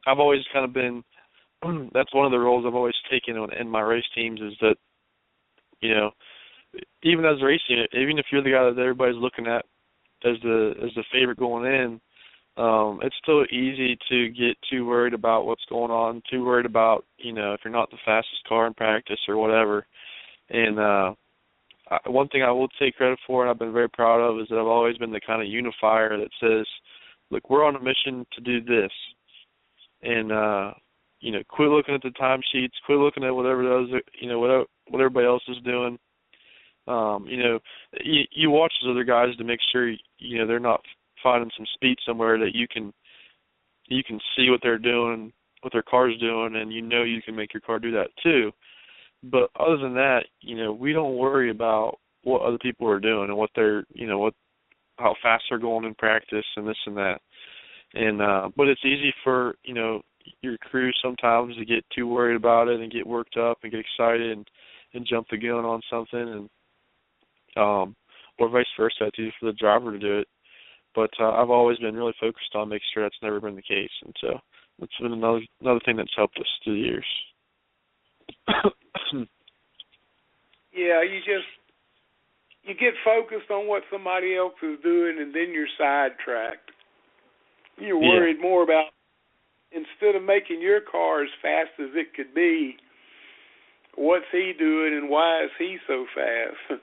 I've always kind of been, that's one of the roles I've always taken in my race teams is that, even as racing, even if you're the guy that everybody's looking at as the favorite going in, it's still easy to get too worried about what's going on, too worried about, if you're not the fastest car in practice or whatever. And one thing I will take credit for, and I've been very proud of, is that I've always been the kind of unifier that says, look, we're on a mission to do this. And, quit looking at the timesheets, quit looking at whatever those, what everybody else is doing. You watch those other guys to make sure, they're not finding some speed somewhere that you can see what they're doing, what their car's doing, and you can make your car do that too. But other than that, we don't worry about what other people are doing and what they're, how fast they're going in practice and this and that. And but it's easy for, your crew sometimes to get too worried about it and get worked up and get excited and jump the gun on something, and or vice versa. It's easy for the driver to do it. But I've always been really focused on making sure that's never been the case, and so that's been another thing that's helped us through the years. Yeah, you get focused on what somebody else is doing, and then you're sidetracked. You're worried more about, instead of making your car as fast as it could be, what's he doing and why is he so fast?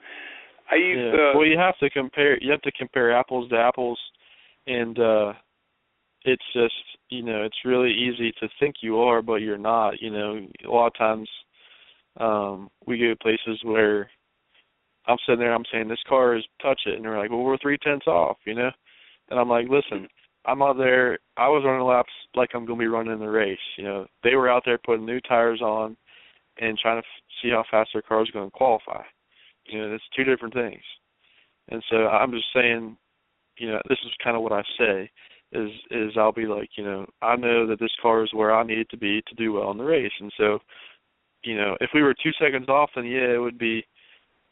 Well, you have to compare apples to apples, and it's just, it's really easy to think you are, but you're not. A lot of times we go to places where I'm sitting there, I'm saying, this car is touch it, and they're like, well, we're 0.3 off, and I'm like, listen, I'm out there, I was running laps like I'm going to be running the race. They were out there putting new tires on and trying to see how fast their car is going to qualify. It's two different things. And so I'm just saying, this is kind of what I say, is I'll be like, I know that this car is where I need it to be to do well in the race. And so, if we were 2 seconds off, then it would be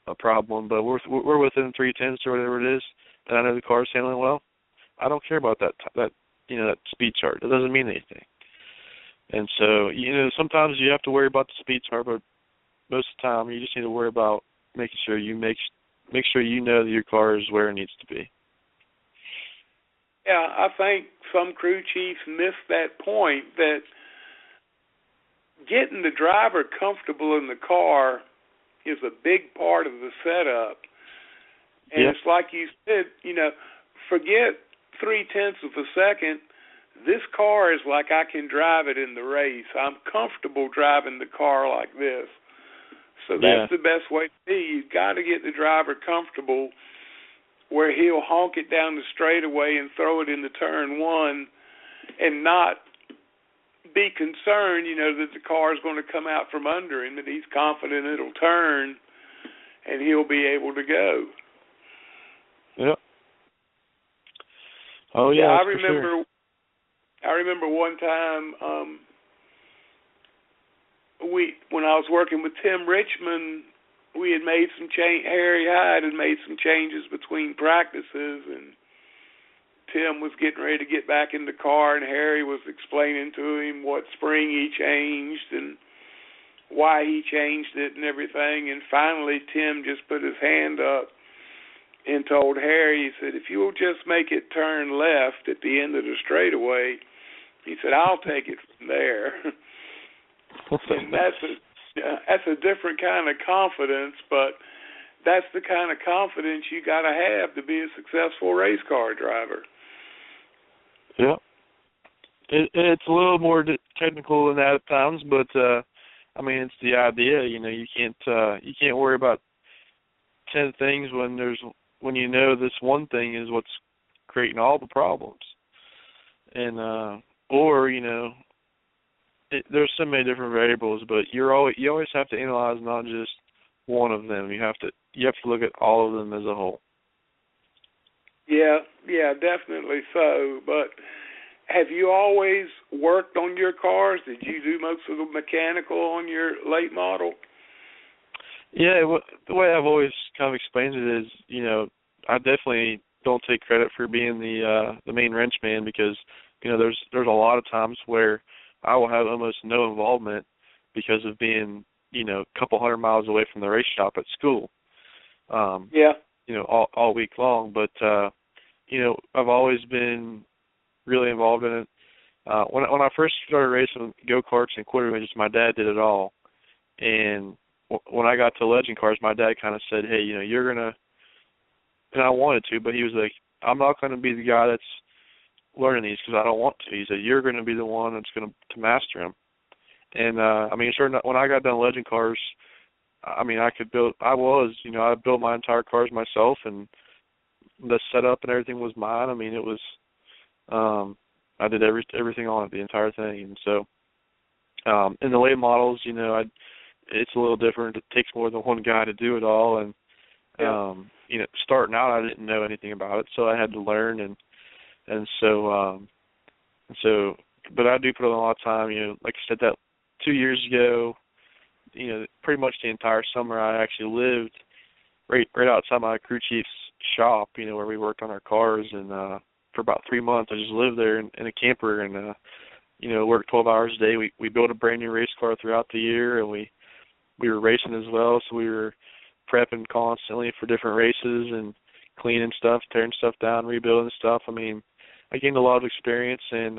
a problem. But we're within 0.3 or whatever it is, and I know the car is handling well. I don't care about that speed chart. It doesn't mean anything. And so, sometimes you have to worry about the speed chart, but most of the time you just need to worry about making sure you make sure that your car is where it needs to be. Yeah, I think some crew chiefs miss that point, that getting the driver comfortable in the car is a big part of the setup. And it's like you said, forget 0.3 seconds. This car is like I can drive it in the race. I'm comfortable driving the car like this. So that's the best way to be. You've got to get the driver comfortable where he'll honk it down the straightaway and throw it into turn one and not be concerned, that the car's going to come out from under him, that he's confident it'll turn and he'll be able to go. Yep. Oh yeah, I remember. I remember one time when I was working with Tim Richmond, we had made some Harry Hyde had made some changes between practices, and Tim was getting ready to get back in the car, and Harry was explaining to him what spring he changed and why he changed it and everything. And finally, Tim just put his hand up and told Harry, he said, if you'll just make it turn left at the end of the straightaway, he said, I'll take it from there. And that's a different kind of confidence, but that's the kind of confidence you got to have to be a successful race car driver. Yeah. It's a little more technical than that at times, but it's the idea. You can't worry about 10 things when this one thing is what's creating all the problems. And there's so many different variables, but you always have to analyze not just one of them. You have to look at all of them as a whole. Yeah, definitely so. But have you always worked on your cars? Did you do most of the mechanical on your late model? Yeah, the way I've always kind of explained it is, I definitely don't take credit for being the main wrench man, because there's a lot of times where I will have almost no involvement because of being a couple 100 miles away from the race shop at school. All week long. But I've always been really involved in it. When I first started racing go-karts and quarter midgets, my dad did it all. And when I got to legend cars, my dad kind of said, hey, you're going to, and I wanted to, but he was like, I'm not going to be the guy that's learning these because I don't want to. He said, you're going to be the one that's going to master them. And, when I got done legend cars, I built my entire cars myself, and the setup and everything was mine. It was, I did everything on it, the entire thing. And so, in the late models, it's a little different. It takes more than one guy to do it all. And, starting out, I didn't know anything about it, so I had to learn. And so, but I do put in a lot of time, like I said, that 2 years ago, pretty much the entire summer I actually lived right outside my crew chief's shop, where we worked on our cars, and for about 3 months I just lived there in a camper and worked 12 hours a day. We built a brand new race car throughout the year, and we were racing as well, so we were prepping constantly for different races and cleaning stuff, tearing stuff down, rebuilding stuff. I gained a lot of experience, and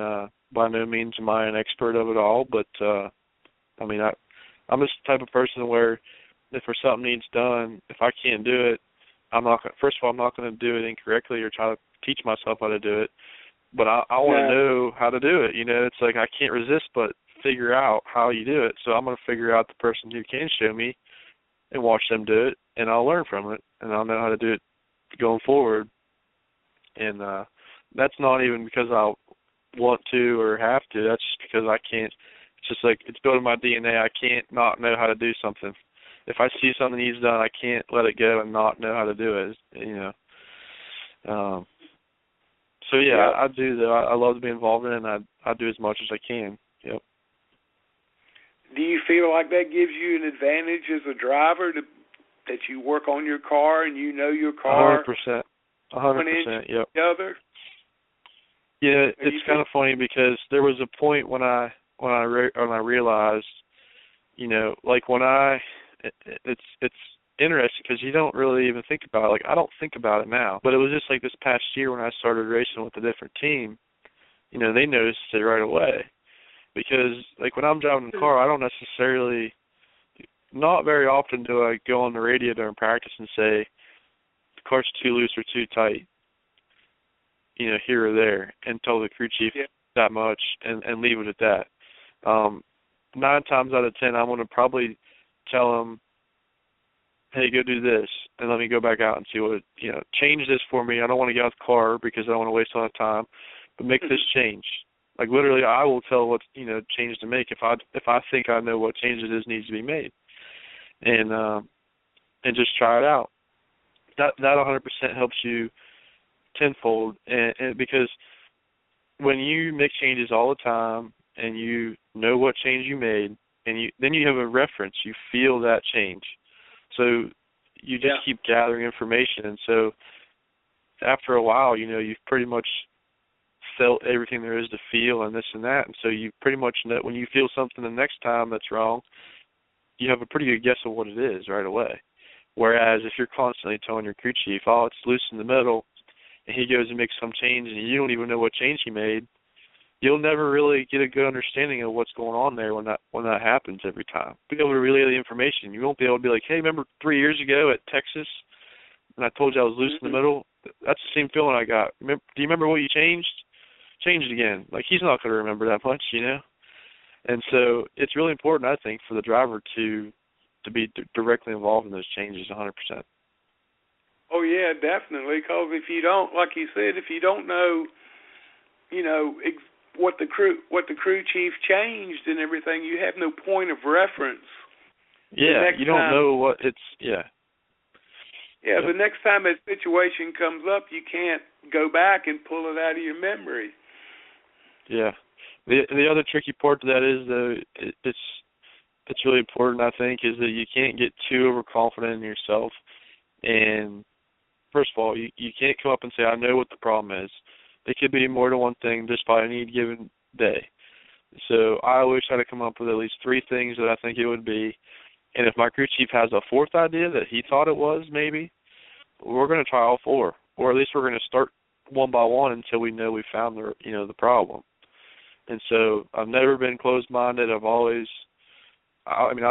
by no means am I an expert of it all, but I'm just the type of person where if something needs done, if I can't do it, I'm not going to do it incorrectly or try to teach myself how to do it, but I want to know how to do it. It's like I can't resist but figure out how you do it, so I'm going to figure out the person who can show me and watch them do it, and I'll learn from it, and I'll know how to do it going forward. And that's not even because I want to or have to. That's just because I can't. It's just like it's built in my DNA. I can't not know how to do something. If I see something needs done, I can't let it go and not know how to do it. I do though. I love to be involved in it, and I do as much as I can. Yep. Do you feel like that gives you an advantage as a driver that you work on your car and your car? 100%. 100%. Yep. Together? Yeah, it's kind of funny because there was a point when I realized, it's interesting because you don't really even think about it. Like, I don't think about it now, but it was just like this past year when I started racing with a different team, they noticed it right away. Because, like, when I'm driving the car, I don't necessarily, not very often do I go on the radio during practice and say, the car's too loose or too tight, here or there, and tell the crew chief that much and leave it at that. 9 times out of 10, I'm going to probably tell him, hey, go do this. and let me go back out and see what, change this for me. I don't want to get out of the car because I don't want to waste a lot of time, but make this change. Like literally, I will tell what change to make if I think I know what change it is needs to be made, and just try it out. That 100% helps you tenfold, and because when you make changes all the time and you know what change you made, and then you have a reference, you feel that change, so you just keep gathering information, and so after a while, you've pretty much felt everything there is to feel and this and that, and so you pretty much know when you feel something the next time that's wrong, you have a pretty good guess of what it is right away. Whereas if you're constantly telling your crew chief, oh, it's loose in the middle, and he goes and makes some change and you don't even know what change he made, you'll never really get a good understanding of what's going on there when that happens every time. Be able to relay the information. You won't be able to be like, hey, remember 3 years ago at Texas when I told you I was loose in the middle? That's the same feeling I got. Do you remember what you changed? Change it again. Like, he's not going to remember that much, And so it's really important, I think, for the driver to be directly involved in those changes 100%. Oh, yeah, definitely, because if you don't, like you said, if you don't know, what the crew chief changed and everything, you have no point of reference. Yeah, you don't know what it's, Yeah, the next time a situation comes up, you can't go back and pull it out of your memory. Yeah. The other tricky part to that is, though, it's really important, I think, is that you can't get too overconfident in yourself. And first of all, you can't come up and say, I know what the problem is. It could be more than one thing just by any given day. So I always try to come up with at least 3 things that I think it would be. And if my crew chief has a 4th idea that he thought it was, maybe, we're going to try all 4. Or at least we're going to start one by one until we know we found the problem. And so I've never been closed-minded. I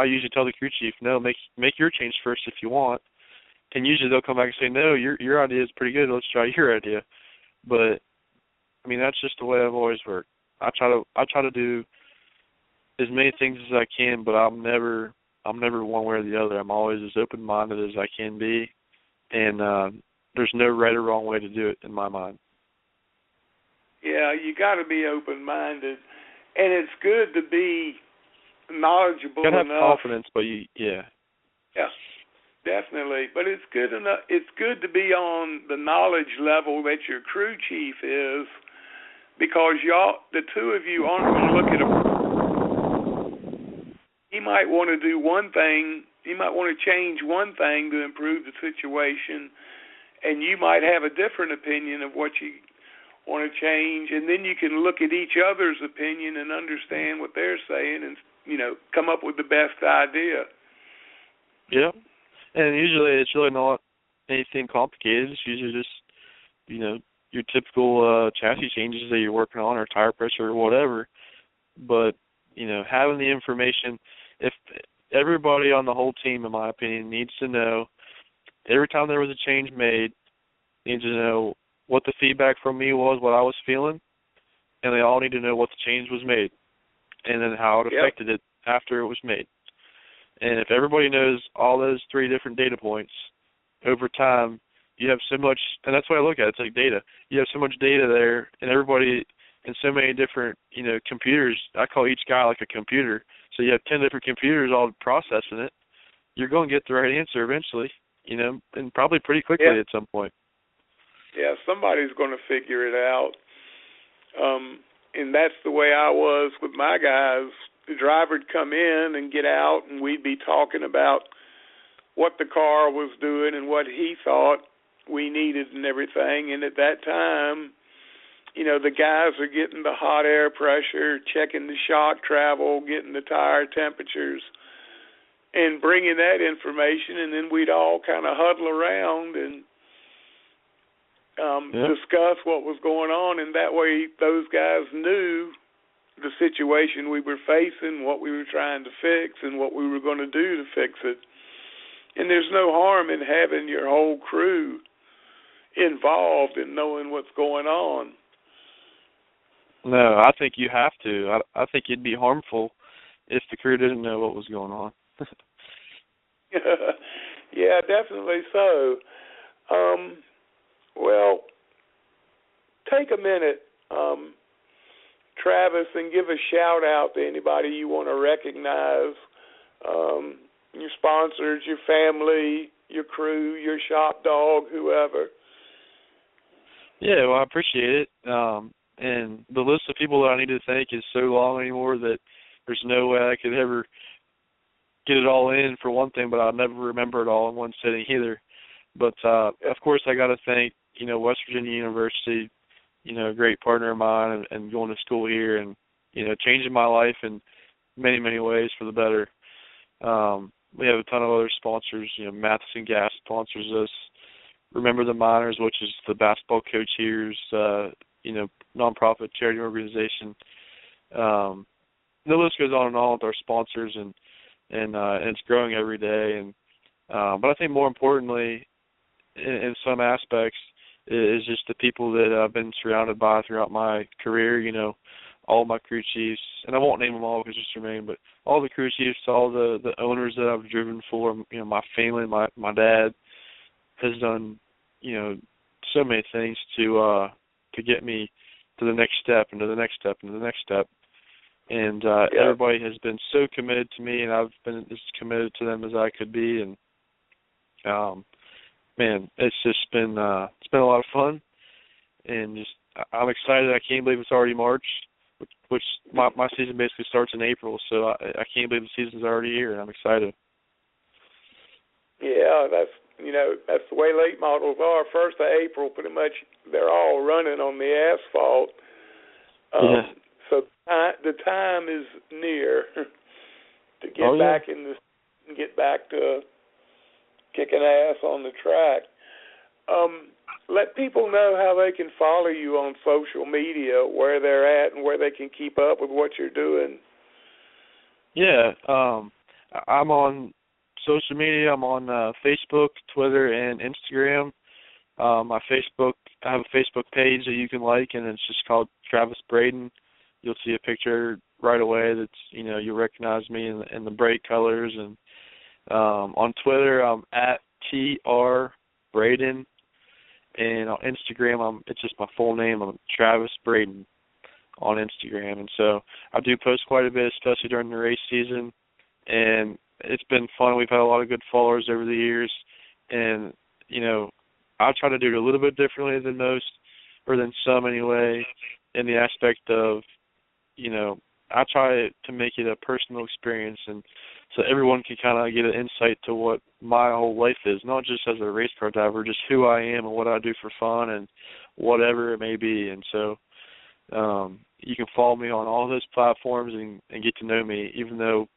usually tell the crew chief, no, make your change first if you want. And usually they'll come back and say, no, your idea is pretty good. Let's try your idea. But that's just the way I've always worked. I try to do as many things as I can, but I'm never one way or the other. I'm always as open-minded as I can be, and there's no right or wrong way to do it in my mind. Yeah, you got to be open-minded, and it's good to be knowledgeable enough. You got to have confidence, but Yeah, definitely. But it's good enough. It's good to be on the knowledge level that your crew chief is, because the two of you aren't going to look at He might want to do one thing. He might want to change one thing to improve the situation, and you might have a different opinion of what you want to change, and then you can look at each other's opinion and understand what they're saying and, come up with the best idea. Yeah. And usually it's really not anything complicated. It's usually just, your typical chassis changes that you're working on or tire pressure or whatever. But, having the information, if everybody on the whole team, in my opinion, needs to know, every time there was a change made, needs to know what the feedback from me was, what I was feeling, and they all need to know what the change was made and then how it affected it after it was made. And if everybody knows all those 3 different data points, over time, you have so much, and that's what I look at, it's like data. You have so much data there, and everybody in so many different, computers. I call each guy like a computer. So you have 10 different computers all processing it. You're going to get the right answer eventually, and probably pretty quickly at some point. Yeah, somebody's going to figure it out. And that's the way I was with my guys. The driver would come in and get out, and we'd be talking about what the car was doing and what he thought we needed and everything. And at that time, the guys are getting the hot air pressure, checking the shock travel, getting the tire temperatures, and bringing that information, and then we'd all kind of huddle around and discuss what was going on, and that way those guys knew the situation we were facing, what we were trying to fix, and what we were going to do to fix it. And there's no harm in having your whole crew involved in knowing what's going on. No, I think you have to. I think it'd be harmful if the crew didn't know what was going on. Yeah, definitely so. Well, take a minute, Travis, and give a shout-out to anybody you want to recognize, your sponsors, your family, your crew, your shop dog, whoever. Yeah, well, I appreciate it. And the list of people that I need to thank is so long anymore that there's no way I could ever get it all in for one thing, but I'll never remember it all in one sitting either. But, of course, I got to thank, West Virginia University, a great partner of mine and going to school here and, changing my life in many, many ways for the better. We have a ton of other sponsors. Matheson Gas sponsors us. Remember the Miners, which is the basketball coach here's, nonprofit charity organization. The list goes on and on with our sponsors, and it's growing every day. And but I think more importantly, in some aspects, is just the people that I've been surrounded by throughout my career. All my crew chiefs, and I won't name them all because it's germane, but all the crew chiefs, all the owners that I've driven for, my family, my dad has done, so many things to get me to the next step and to the next step and to the next step. And everybody has been so committed to me, and I've been as committed to them as I could be. And man, it's just been a lot of fun, and just I'm excited. I can't believe it's already March, which my season basically starts in April. So I can't believe the season's already here, and I'm excited. Yeah, that's the way late models are. 1st of April, pretty much they're all running on the asphalt. So the time is near to get back get back to kicking ass on the track. Let people know how they can follow you on social media, where they're at, and where they can keep up with what you're doing. Yeah, I'm on social media. I'm on Facebook, Twitter, and Instagram. I have a Facebook page that you can like, and it's just called Travis Braden. You'll see a picture right away that's, you'll recognize me in the bright colors. And on Twitter, I'm at TR Braden. And on Instagram, it's just my full name. I'm Travis Braden on Instagram. And so I do post quite a bit, especially during the race season. And it's been fun. We've had a lot of good followers over the years. And, I try to do it a little bit differently than most, or than some anyway, in the aspect of, I try to make it a personal experience, and so everyone can kind of get an insight to what my whole life is, not just as a race car driver, just who I am and what I do for fun and whatever it may be. And so you can follow me on all those platforms and get to know me, even though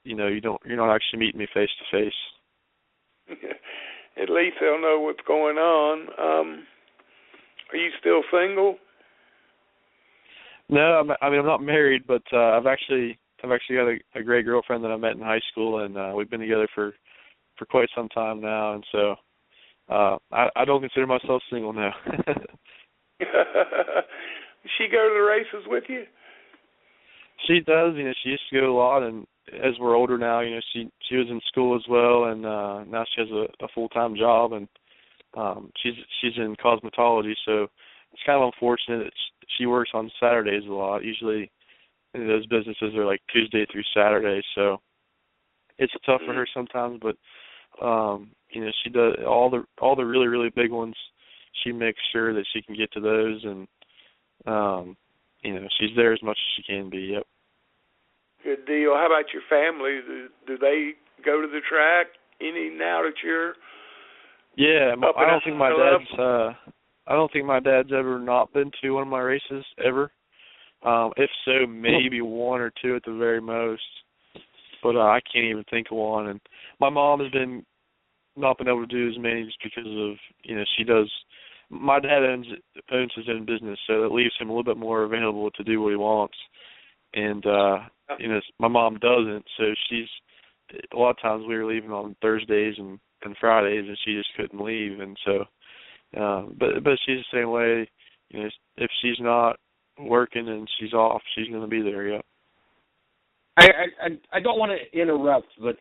you're not actually meeting me face to face. At least they'll know what's going on. Are you still single? No, I'm not married, but I've actually got a great girlfriend that I met in high school, and we've been together for quite some time now, and so I don't consider myself single now. Does she go to the races with you? She does. She used to go a lot, and as we're older now, she was in school as well, and now she has a full-time job, and she's in cosmetology, so it's kind of unfortunate that she works on Saturdays a lot. Usually those businesses are like Tuesday through Saturday, so it's tough for her sometimes, but she does all the really, really big ones. She makes sure that she can get to those, and she's there as much as she can be. Yep. Good deal. How about your family? Do they go to the track any now that you're? Yeah, I don't think my dad's ever not been to one of my races ever. If so, maybe one or two at the very most. But I can't even think of one. And my mom has not been able to do as many just because of she does. My dad owns his own business, so that leaves him a little bit more available to do what he wants. And my mom doesn't, so she's a lot of times we were leaving on Thursdays and Fridays, and she just couldn't leave, and so. But she's the same way. If she's not working and she's off, she's going to be there. Yeah. I don't want to interrupt, but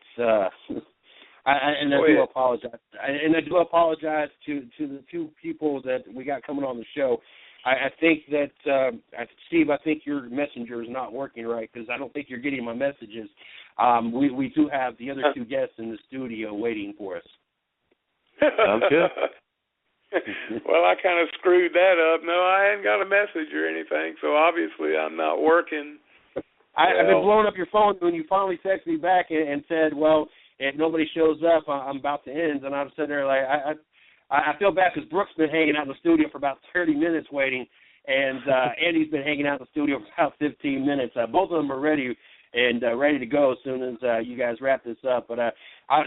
I do apologize. And I do apologize to the two people that we got coming on the show. I think that, Steve, I think your messenger is not working right because I don't think you're getting my messages. We do have the other two guests in the studio waiting for us. Sounds good. Well, I kind of screwed that up. No, I hadn't got a message or anything, so obviously I'm not working. I've been blowing up your phone when you finally texted me back and said, well, if nobody shows up, I'm about to end. And I'm sitting there like, I feel bad because Brooke's been hanging out in the studio for about 30 minutes waiting, and Andy's been hanging out in the studio for about 15 minutes. Both of them are ready and ready to go as soon as you guys wrap this up. But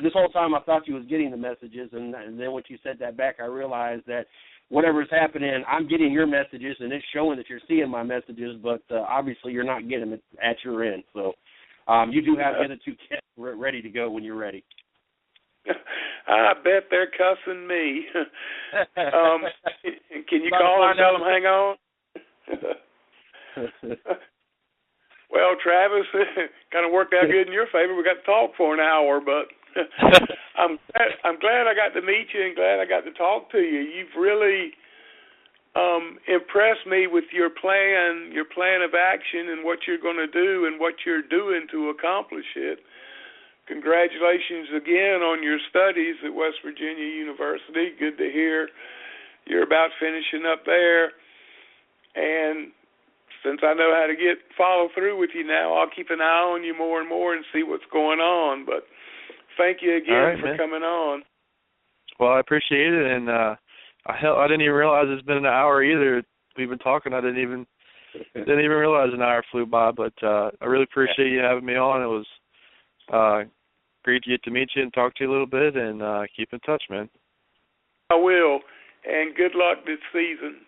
this whole time I thought you was getting the messages, and then when you said that back, I realized that whatever's happening, I'm getting your messages, and it's showing that you're seeing my messages, but obviously you're not getting it at your end. So you do have the other two kids ready to go when you're ready. I bet they're cussing me. Can you call and tell them hang on? Well, Travis, kind of worked out good in your favor. We got to talk for an hour, but I'm glad I got to meet you and glad I got to talk to you. You've really impressed me with your plan of action and what you're going to do and what you're doing to accomplish it. Congratulations again on your studies at West Virginia University. Good to hear you're about finishing up there. And since I know how to follow through with you now, I'll keep an eye on you more and more and see what's going on. But thank you again for coming on. Well, I appreciate it, and I didn't even realize it's been an hour either. We've been talking. I didn't even realize an hour flew by. But I really appreciate you having me on. It was great to get to meet you and talk to you a little bit, and keep in touch, man. I will, and good luck this season.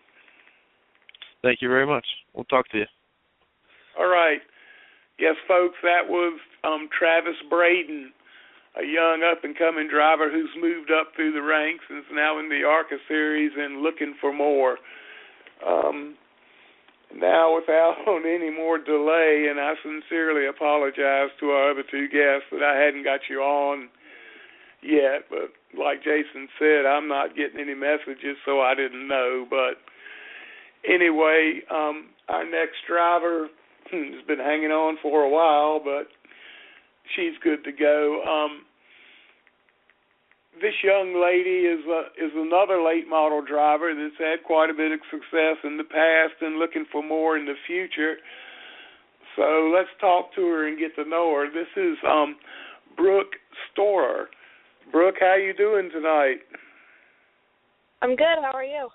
Thank you very much. We'll talk to you. All right. Yes, folks, that was Travis Braden, a young up-and-coming driver who's moved up through the ranks and is now in the ARCA series and looking for more. Now, without any more delay, and I sincerely apologize to our other two guests that I hadn't got you on yet, but like Jason said, I'm not getting any messages, so I didn't know. But anyway, our next driver has been hanging on for a while, but she's good to go. This young lady is another late model driver that's had quite a bit of success in the past and looking for more in the future. So let's talk to her and get to know her. This is Brooke Storer. Brooke, how you doing tonight? I'm good. How are you?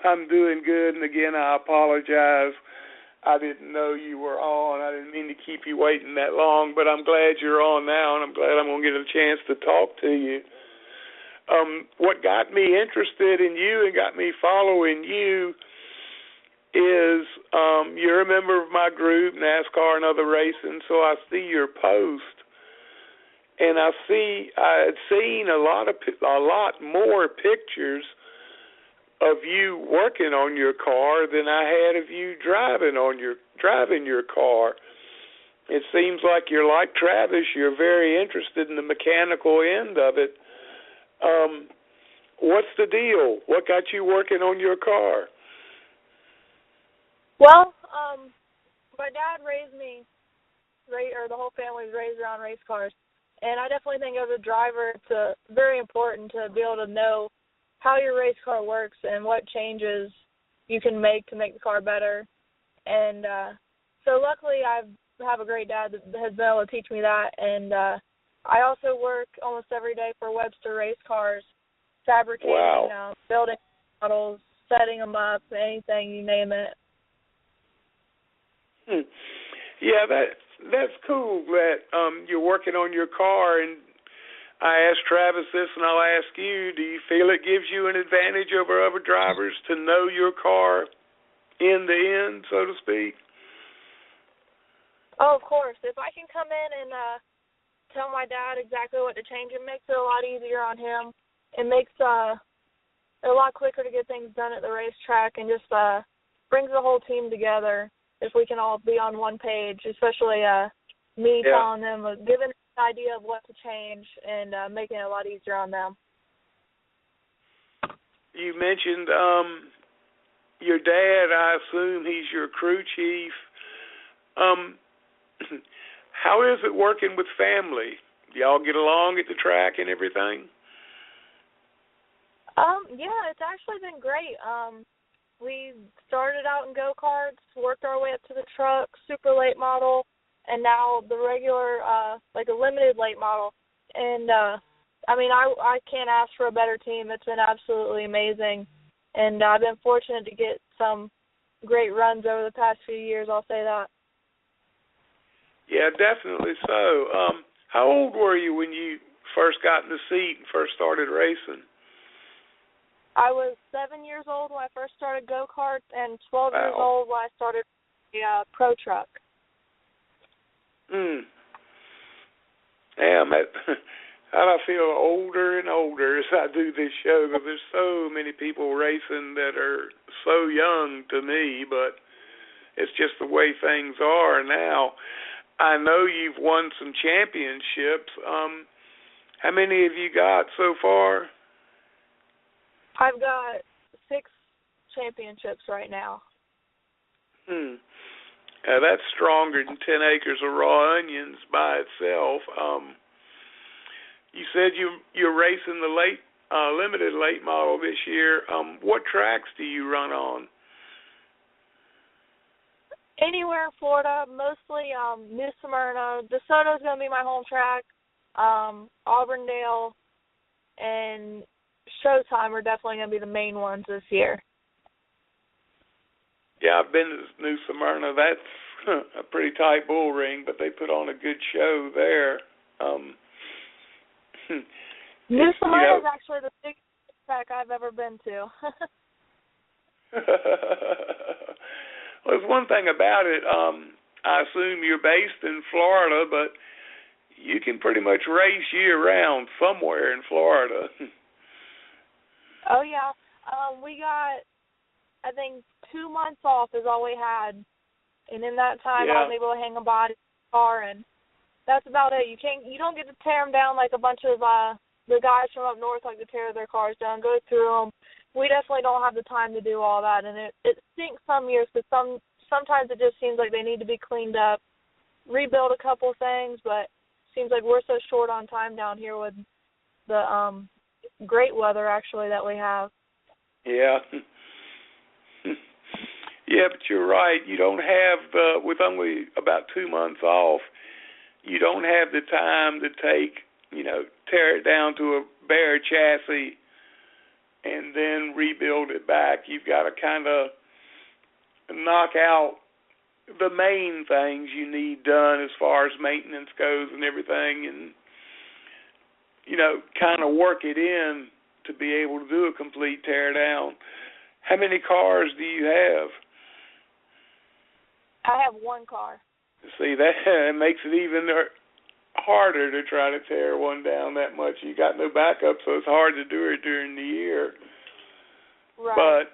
I'm doing good, and again, I apologize. I didn't know you were on. I didn't mean to keep you waiting that long, but I'm glad you're on now, and I'm glad I'm going to get a chance to talk to you. What got me interested in you and got me following you is you're a member of my group, NASCAR and Other Racing, so I see your post, and I had seen a lot more pictures of you working on your car than I had of you driving your car. It seems like you're like Travis. You're very interested in the mechanical end of it. What's the deal? What got you working on your car? Well, my dad raised me, or the whole family was raised around race cars, and I definitely think as a driver it's very important to be able to know how your race car works and what changes you can make to make the car better. And so luckily I have a great dad that has been able to teach me that. And I also work almost every day for Webster Race Cars, fabricating, building models, setting them up, anything, you name it. Yeah, that's cool that you're working on your car. And I asked Travis this, and I'll ask you, do you feel it gives you an advantage over other drivers to know your car in the end, so to speak? Oh, of course. If I can come in and tell my dad exactly what to change, it makes it a lot easier on him. It makes it a lot quicker to get things done at the racetrack and just brings the whole team together if we can all be on one page, especially me telling them, giving idea of what to change and making it a lot easier on them. You mentioned your dad. I assume he's your crew chief. How is it working with family? Do y'all get along at the track and everything? Yeah, it's actually been great. We started out in go-karts, worked our way up to the truck, super late model, and now the regular, like a limited late model. And, I can't ask for a better team. It's been absolutely amazing. And I've been fortunate to get some great runs over the past few years, I'll say that. Yeah, definitely so. How old were you when you first got in the seat and first started racing? I was 7 years old when I first started go-karts and 12 years old when I started the pro truck. Damn, I feel older and older as I do this show because there's so many people racing that are so young to me, but it's just the way things are now. I know you've won some championships. How many have you got so far? I've got 6 championships right now. That's stronger than 10 acres of raw onions by itself. You said you're racing the limited late model this year. What tracks do you run on? Anywhere in Florida, mostly New Smyrna. DeSoto's going to be my home track. Auburndale and Showtime are definitely going to be the main ones this year. Yeah, I've been to New Smyrna. That's a pretty tight bull ring, but they put on a good show there. New Smyrna is actually the biggest track I've ever been to. Well, there's one thing about it. I assume you're based in Florida, but you can pretty much race year-round somewhere in Florida. Oh, yeah. We got, I think, 2 months off is all we had. And in that time, I was able to hang a body in the car, and that's about it. You don't get to tear them down like a bunch of the guys from up north like to tear their cars down, go through them. We definitely don't have the time to do all that, and it stinks some years because sometimes it just seems like they need to be cleaned up, rebuild a couple things, but it seems like we're so short on time down here with the great weather, actually, that we have. Yeah. Yeah, but you're right. You don't have, with only about 2 months off, you don't have the time to tear it down to a bare chassis and then rebuild it back. You've got to kind of knock out the main things you need done as far as maintenance goes and everything, and kind of work it in to be able to do a complete tear down. How many cars do you have? I have 1 car. See, that makes it even harder to try to tear one down that much. You got no backup, so it's hard to do it during the year. Right. But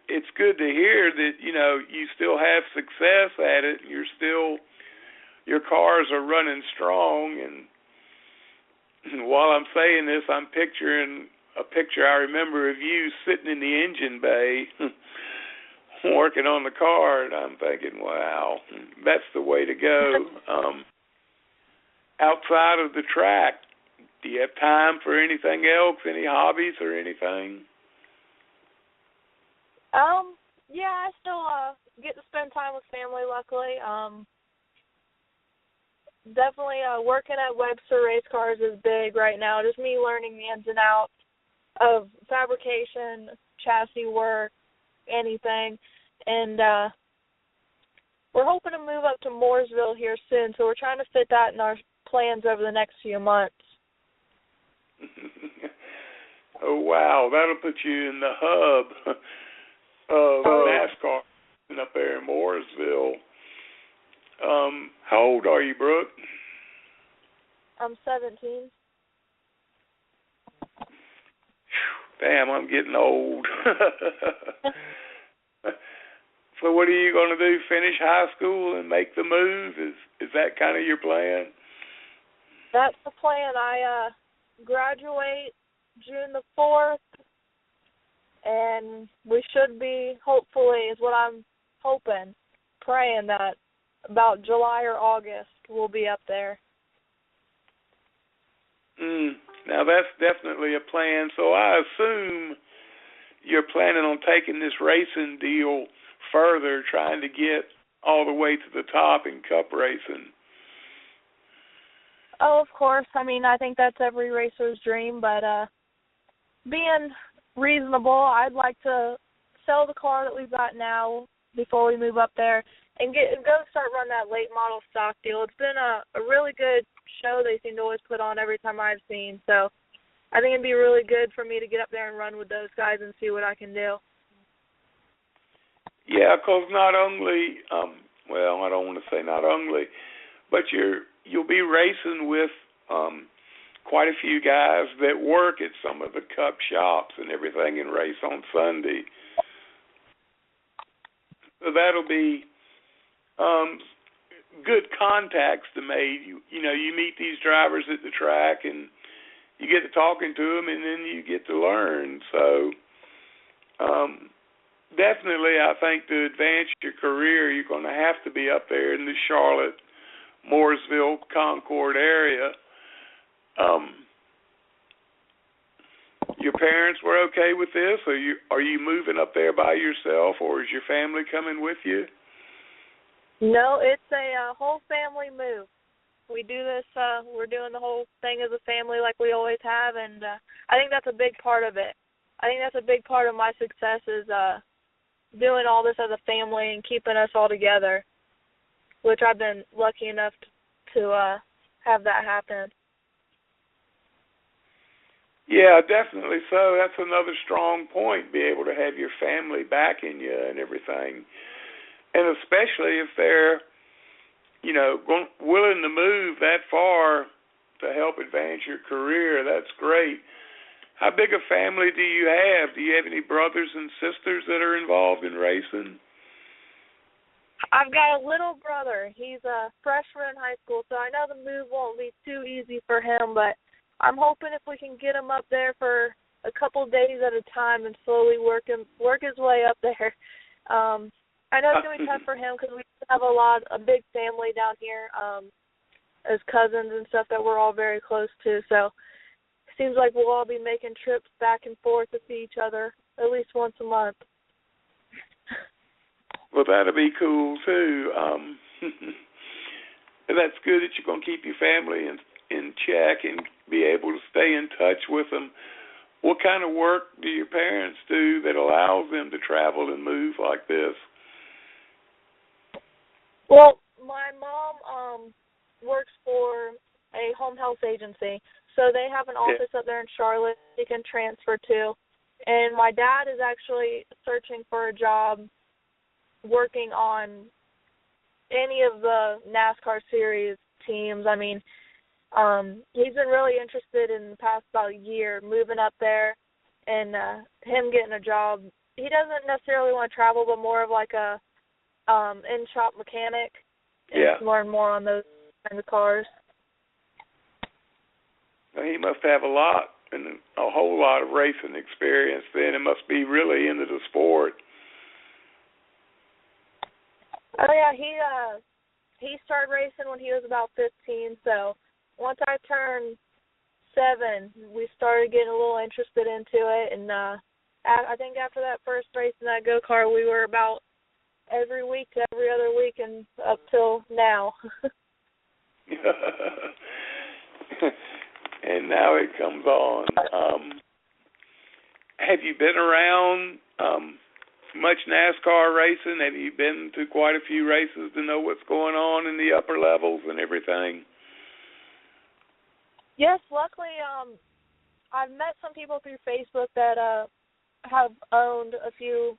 it's good to hear that you still have success at it. Your cars are running strong. And while I'm saying this, I'm picturing a picture I remember of you sitting in the engine bay working on the car, and I'm thinking, wow, that's the way to go. Outside of the track, do you have time for anything else, any hobbies or anything? Yeah, I still get to spend time with family, luckily. Definitely working at Webster Race Cars is big right now, just me learning the ins and outs of fabrication, chassis work, anything. And we're hoping to move up to Mooresville here soon, so we're trying to fit that in our plans over the next few months. Oh, wow. That'll put you in the hub of NASCAR up there in Mooresville. How old are you, Brooke? I'm 17. Damn, I'm getting old. So what are you going to do, finish high school and make the move? Is that kind of your plan? That's the plan. I graduate June the 4th, and we should be, hopefully, is what I'm hoping, praying that about July or August we'll be up there. Now, that's definitely a plan. So I assume you're planning on taking this racing deal further, trying to get all the way to the top in cup racing. Oh, of course. I mean, I think that's every racer's dream, but being reasonable, I'd like to sell the car that we've got now before we move up there and go start running that late model stock deal. It's been a really good show they seem to always put on every time I've seen, so I think it'd be really good for me to get up there and run with those guys and see what I can do. Yeah, because not only, well, I don't want to say not only, but you'll be racing with quite a few guys that work at some of the cup shops and everything and race on Sunday. So that'll be good contacts to make. You know, you meet these drivers at the track and you get to talking to them, and then you get to learn. So definitely, I think to advance your career, you're going to have to be up there in the Charlotte, Mooresville, Concord area. Your parents were okay with this? Are you moving up there by yourself, or is your family coming with you? No, it's a whole family move. We do this, we're doing the whole thing as a family like we always have, and I think that's a big part of it. I think that's a big part of my success is doing all this as a family and keeping us all together, which I've been lucky enough to have that happen. Yeah, definitely so. That's another strong point, be able to have your family backing you and everything. And especially if they're, you know, willing to move that far to help advance your career, that's great. How big a family do you have? Do you have any brothers and sisters that are involved in racing? I've got a little brother. He's a freshman in high school, so I know the move won't be too easy for him, but I'm hoping if we can get him up there for a couple days at a time and slowly work his way up there. I know it's going to be tough for him because we have a big family down here as cousins and stuff that we're all very close to, so it seems like we'll all be making trips back and forth to see each other at least once a month. Well, that'll be cool, too. That's good that you're going to keep your family in check and be able to stay in touch with them. What kind of work do your parents do that allows them to travel and move like this? Well, my mom works for a home health agency, so they have an office up there in Charlotte they can transfer to. And my dad is actually searching for a job working on any of the NASCAR series teams. I mean, he's been really interested in the past about a year moving up there and him getting a job. He doesn't necessarily want to travel, but more of like a in-shop mechanic and learn more on those kinds of cars. Well, he must have a whole lot of racing experience then. It must be really into the sport. Oh, yeah, he started racing when he was about 15, so once I turned 7, we started getting a little interested into it, and I think after that first race in that go-kart, we were about every week to every other week and up till now. And now it comes on. Have you been around much NASCAR racing? Have you been to quite a few races to know what's going on in the upper levels and everything? Yes, luckily I've met some people through Facebook that have owned a few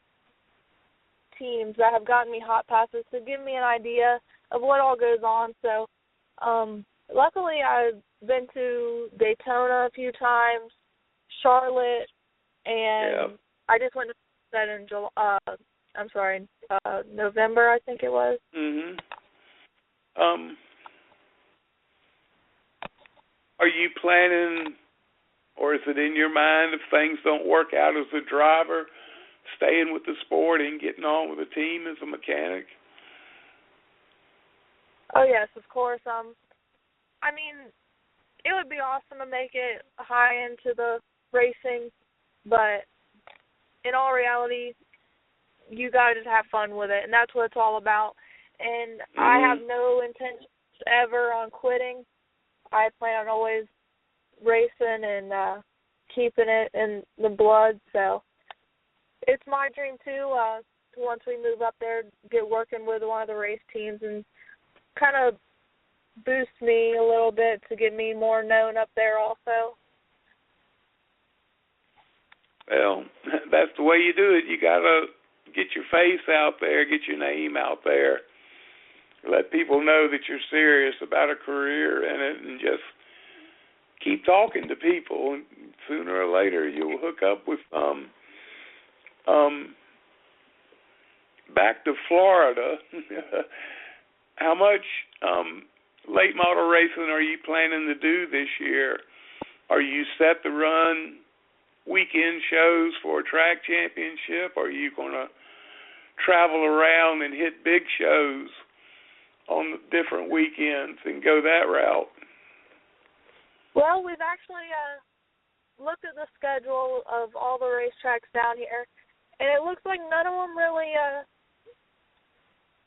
teams that have gotten me hot passes to give me an idea of what all goes on. So luckily I've been to Daytona a few times, Charlotte, and I just went to that in November, I think it was. Are you planning, or is it in your mind, if things don't work out as a driver, staying with the sport and getting on with the team as a mechanic? Oh, yes, of course. I mean, it would be awesome to make it high into the racing, but in all reality, you got to just have fun with it, and that's what it's all about. And I have no intentions ever on quitting. I plan on always racing and keeping it in the blood. So it's my dream, too, once we move up there, get working with one of the race teams and kind of boost me a little bit to get me more known up there also. Well, that's the way you do it. You got to get your face out there, get your name out there, let people know that you're serious about a career in it, and just keep talking to people. And sooner or later, you'll hook up with back to Florida. How much late model racing are you planning to do this year? Are you set to run weekend shows for a track championship? Or are you going to travel around and hit big shows on different weekends and go that route? Well, we've actually looked at the schedule of all the racetracks down here, and it looks like none of them really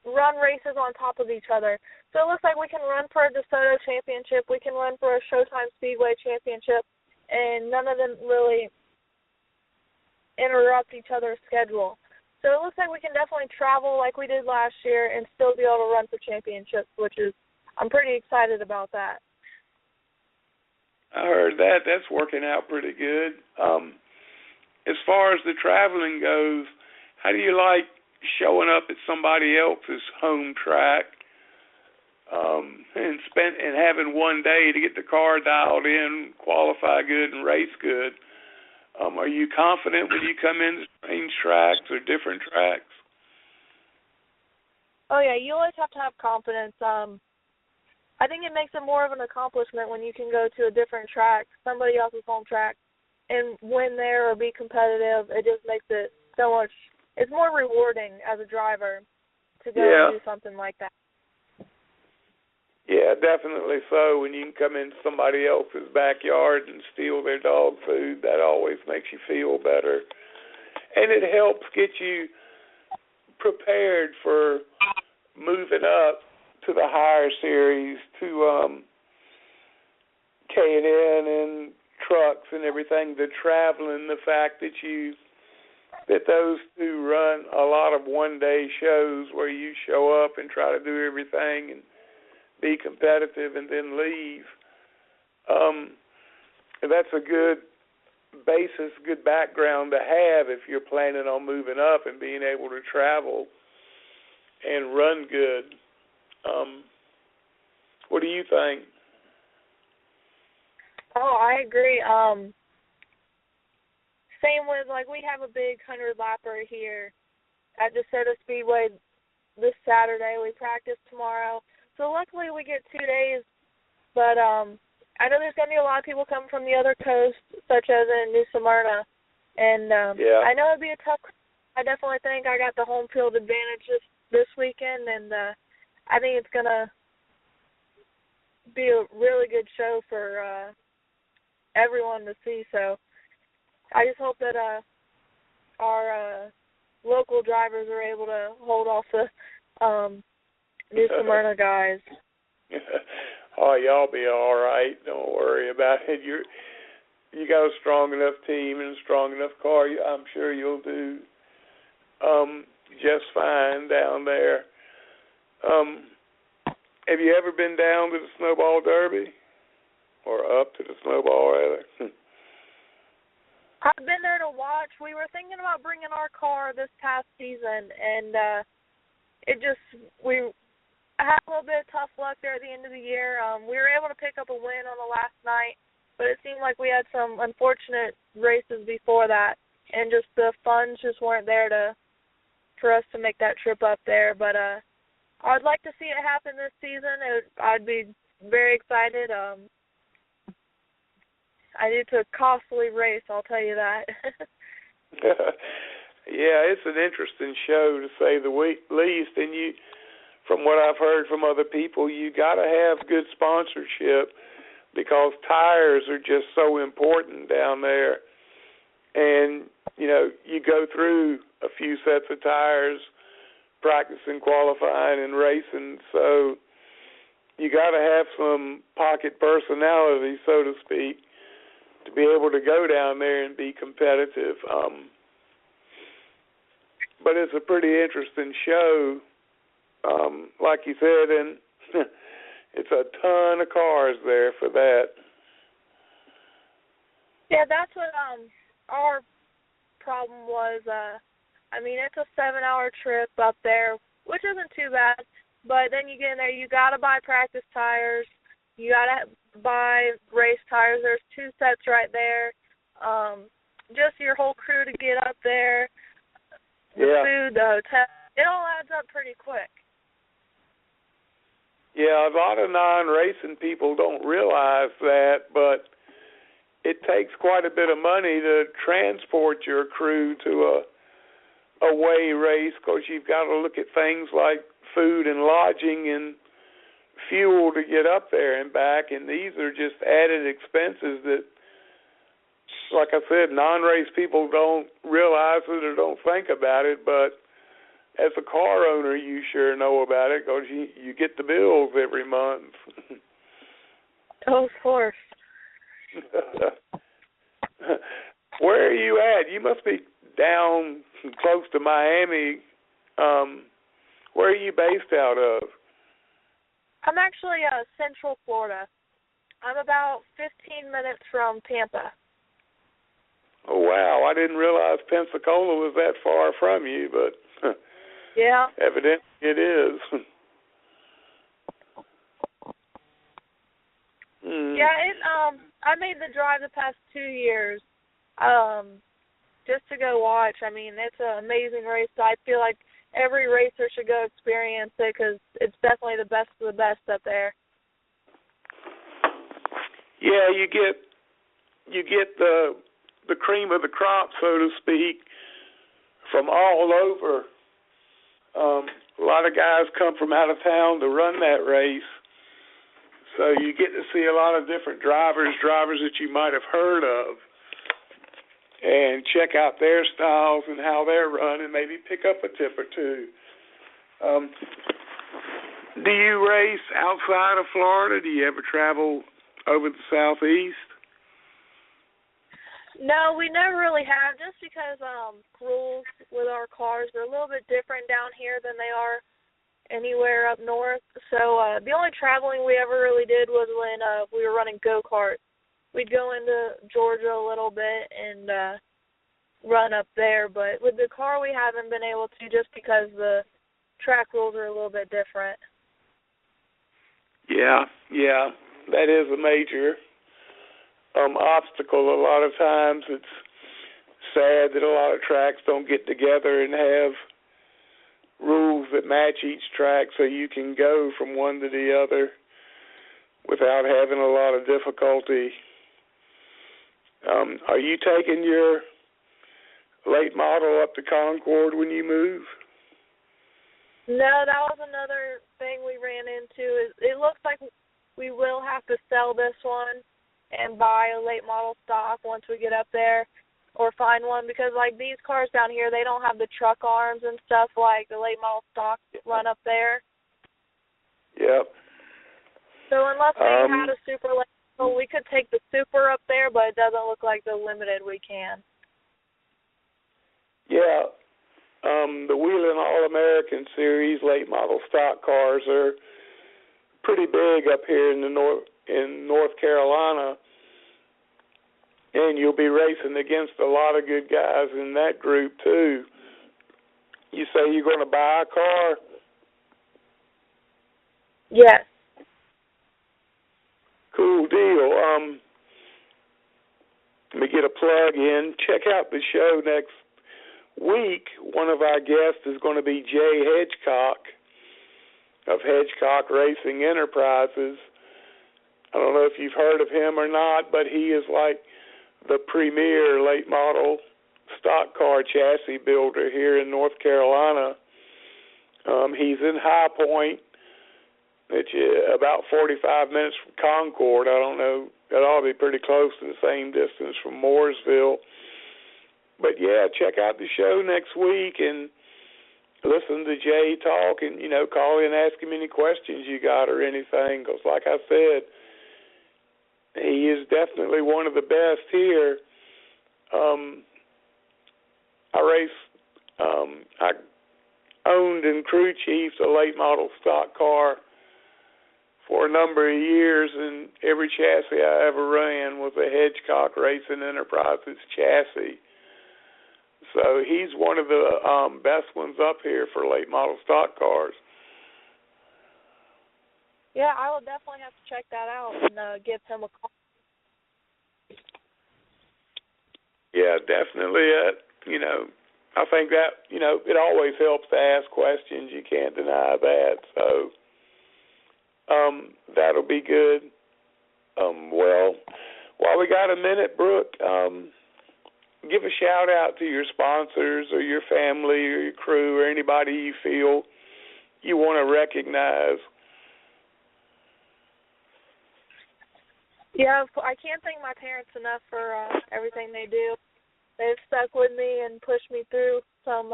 run races on top of each other. So it looks like we can run for a DeSoto championship, we can run for a Showtime Speedway championship, and none of them really interrupt each other's schedule. So it looks like we can definitely travel like we did last year and still be able to run for championships, which is, I'm pretty excited about that. I heard that. That's working out pretty good. As far as the traveling goes, how do you like showing up at somebody else's home track and having one day to get the car dialed in, qualify good, and race good? Are you confident when you come in strange tracks or different tracks? Oh, yeah, you always have to have confidence. I think it makes it more of an accomplishment when you can go to a different track, somebody else's home track, and win there or be competitive. It just makes it so much, it's more rewarding as a driver to go and do something like that. Yeah, definitely so. When you can come in somebody else's backyard and steal their dog food, that always makes you feel better. And it helps get you prepared for moving up to the higher series, to K&N and trucks and everything, the traveling, the fact that those two run a lot of one-day shows where you show up and try to do everything and be competitive and then leave. That's a good basis, good background to have if you're planning on moving up and being able to travel and run good. What do you think? Oh, I agree. Same with, like, we have a big 100-lapper here at DeSoto Speedway this Saturday. We practice tomorrow. So luckily we get 2 days, but I know there's going to be a lot of people coming from the other coast, such as in New Smyrna, and I know it'd be a tough. I definitely think I got the home field advantage this weekend, and I think it's going to be a really good show for everyone to see. So I just hope that our local drivers are able to hold off the New Smyrna guys. Oh, y'all be all right. Don't worry about it. You got a strong enough team and a strong enough car. I'm sure you'll do just fine down there. Have you ever been down to the Snowball Derby? Or up to the Snowball, rather? I've been there to watch. We were thinking about bringing our car this past season, and we had a little bit of tough luck there at the end of the year. We were able to pick up a win on the last night, but it seemed like we had some unfortunate races before that, and just the funds just weren't there for us to make that trip up there. But I'd like to see it happen this season. I'd be very excited. It's a costly race, I'll tell you that. Yeah, it's an interesting show to say the least, and from what I've heard from other people, you got to have good sponsorship because tires are just so important down there. And, you go through a few sets of tires, practicing, qualifying, and racing, so you got to have some pocket personality, so to speak, to be able to go down there and be competitive. But it's a pretty interesting show, like you said, and it's a ton of cars there for that. Yeah, that's what our problem was. It's a 7-hour trip up there, which isn't too bad. But then you get in there, you got to buy practice tires. You got to buy race tires. There's 2 sets right there. Just your whole crew to get up there. The food, the hotel, it all adds up pretty quick. Yeah, a lot of non-racing people don't realize that, but it takes quite a bit of money to transport your crew to a away race because you've got to look at things like food and lodging and fuel to get up there and back, and these are just added expenses that, like I said, non-race people don't realize it or don't think about it, but as a car owner, you sure know about it because you get the bills every month. Oh, of course. Where are you at? You must be down close to Miami. Where are you based out of? I'm actually Central Florida. I'm about 15 minutes from Tampa. Oh, wow. I didn't realize Pensacola was that far from you, but yeah, evidently it is. Yeah, I made the drive the past 2 years just to go watch. It's an amazing race. I feel like every racer should go experience it because it's definitely the best of the best up there. Yeah, you get the cream of the crop, so to speak, from all over. A lot of guys come from out of town to run that race. So you get to see a lot of different drivers that you might have heard of, and check out their styles and how they're run and maybe pick up a tip or two. Do you race outside of Florida? Do you ever travel over the Southeast? No, we never really have, just because rules with our cars are a little bit different down here than they are anywhere up north. So the only traveling we ever really did was when we were running go-karts. We'd go into Georgia a little bit and run up there, but with the car we haven't been able to just because the track rules are a little bit different. Yeah, that is a major obstacle. A lot of times it's sad that a lot of tracks don't get together and have rules that match each track so you can go from one to the other without having a lot of difficulty. Are you taking your late model up to Concord when you move? No, that was another thing we ran into. It looks like we will have to sell this one and buy a late model stock once we get up there, or find one, because like these cars down here, they don't have the truck arms and stuff like the late model stock run up there. Yep. So unless we had a super late model, we could take the super up there, but it doesn't look like the limited we can. Yeah. The Wheeling All-American Series late model stock cars are pretty big up here in North Carolina, and you'll be racing against a lot of good guys in that group too. You say you're going to buy a car? Yes. Cool deal. Let me get a plug in. Check out the show next week. One of our guests is going to be Jay Hedgecock of Hedgecock Racing Enterprises. I don't know if you've heard of him or not, but he is like the premier late model stock car chassis builder here in North Carolina. He's in High Point. It's about 45 minutes from Concord. I don't know. That ought to be pretty close to the same distance from Mooresville. But, yeah, check out the show next week and listen to Jay talk and, call in and ask him any questions you got or anything. Because, like I said, he is definitely one of the best here. I owned and crew chiefed a late model stock car for a number of years, and every chassis I ever ran was a Hedgecock Racing Enterprises chassis. So he's one of the best ones up here for late model stock cars. Yeah, I will definitely have to check that out and give him a call. Yeah, definitely. I think that, it always helps to ask questions. You can't deny that. So that'll be good. Well, while we got a minute, Brooke, give a shout-out to your sponsors or your family or your crew or anybody you feel you want to recognize. Yeah, I can't thank my parents enough for everything they do. They've stuck with me and pushed me through some.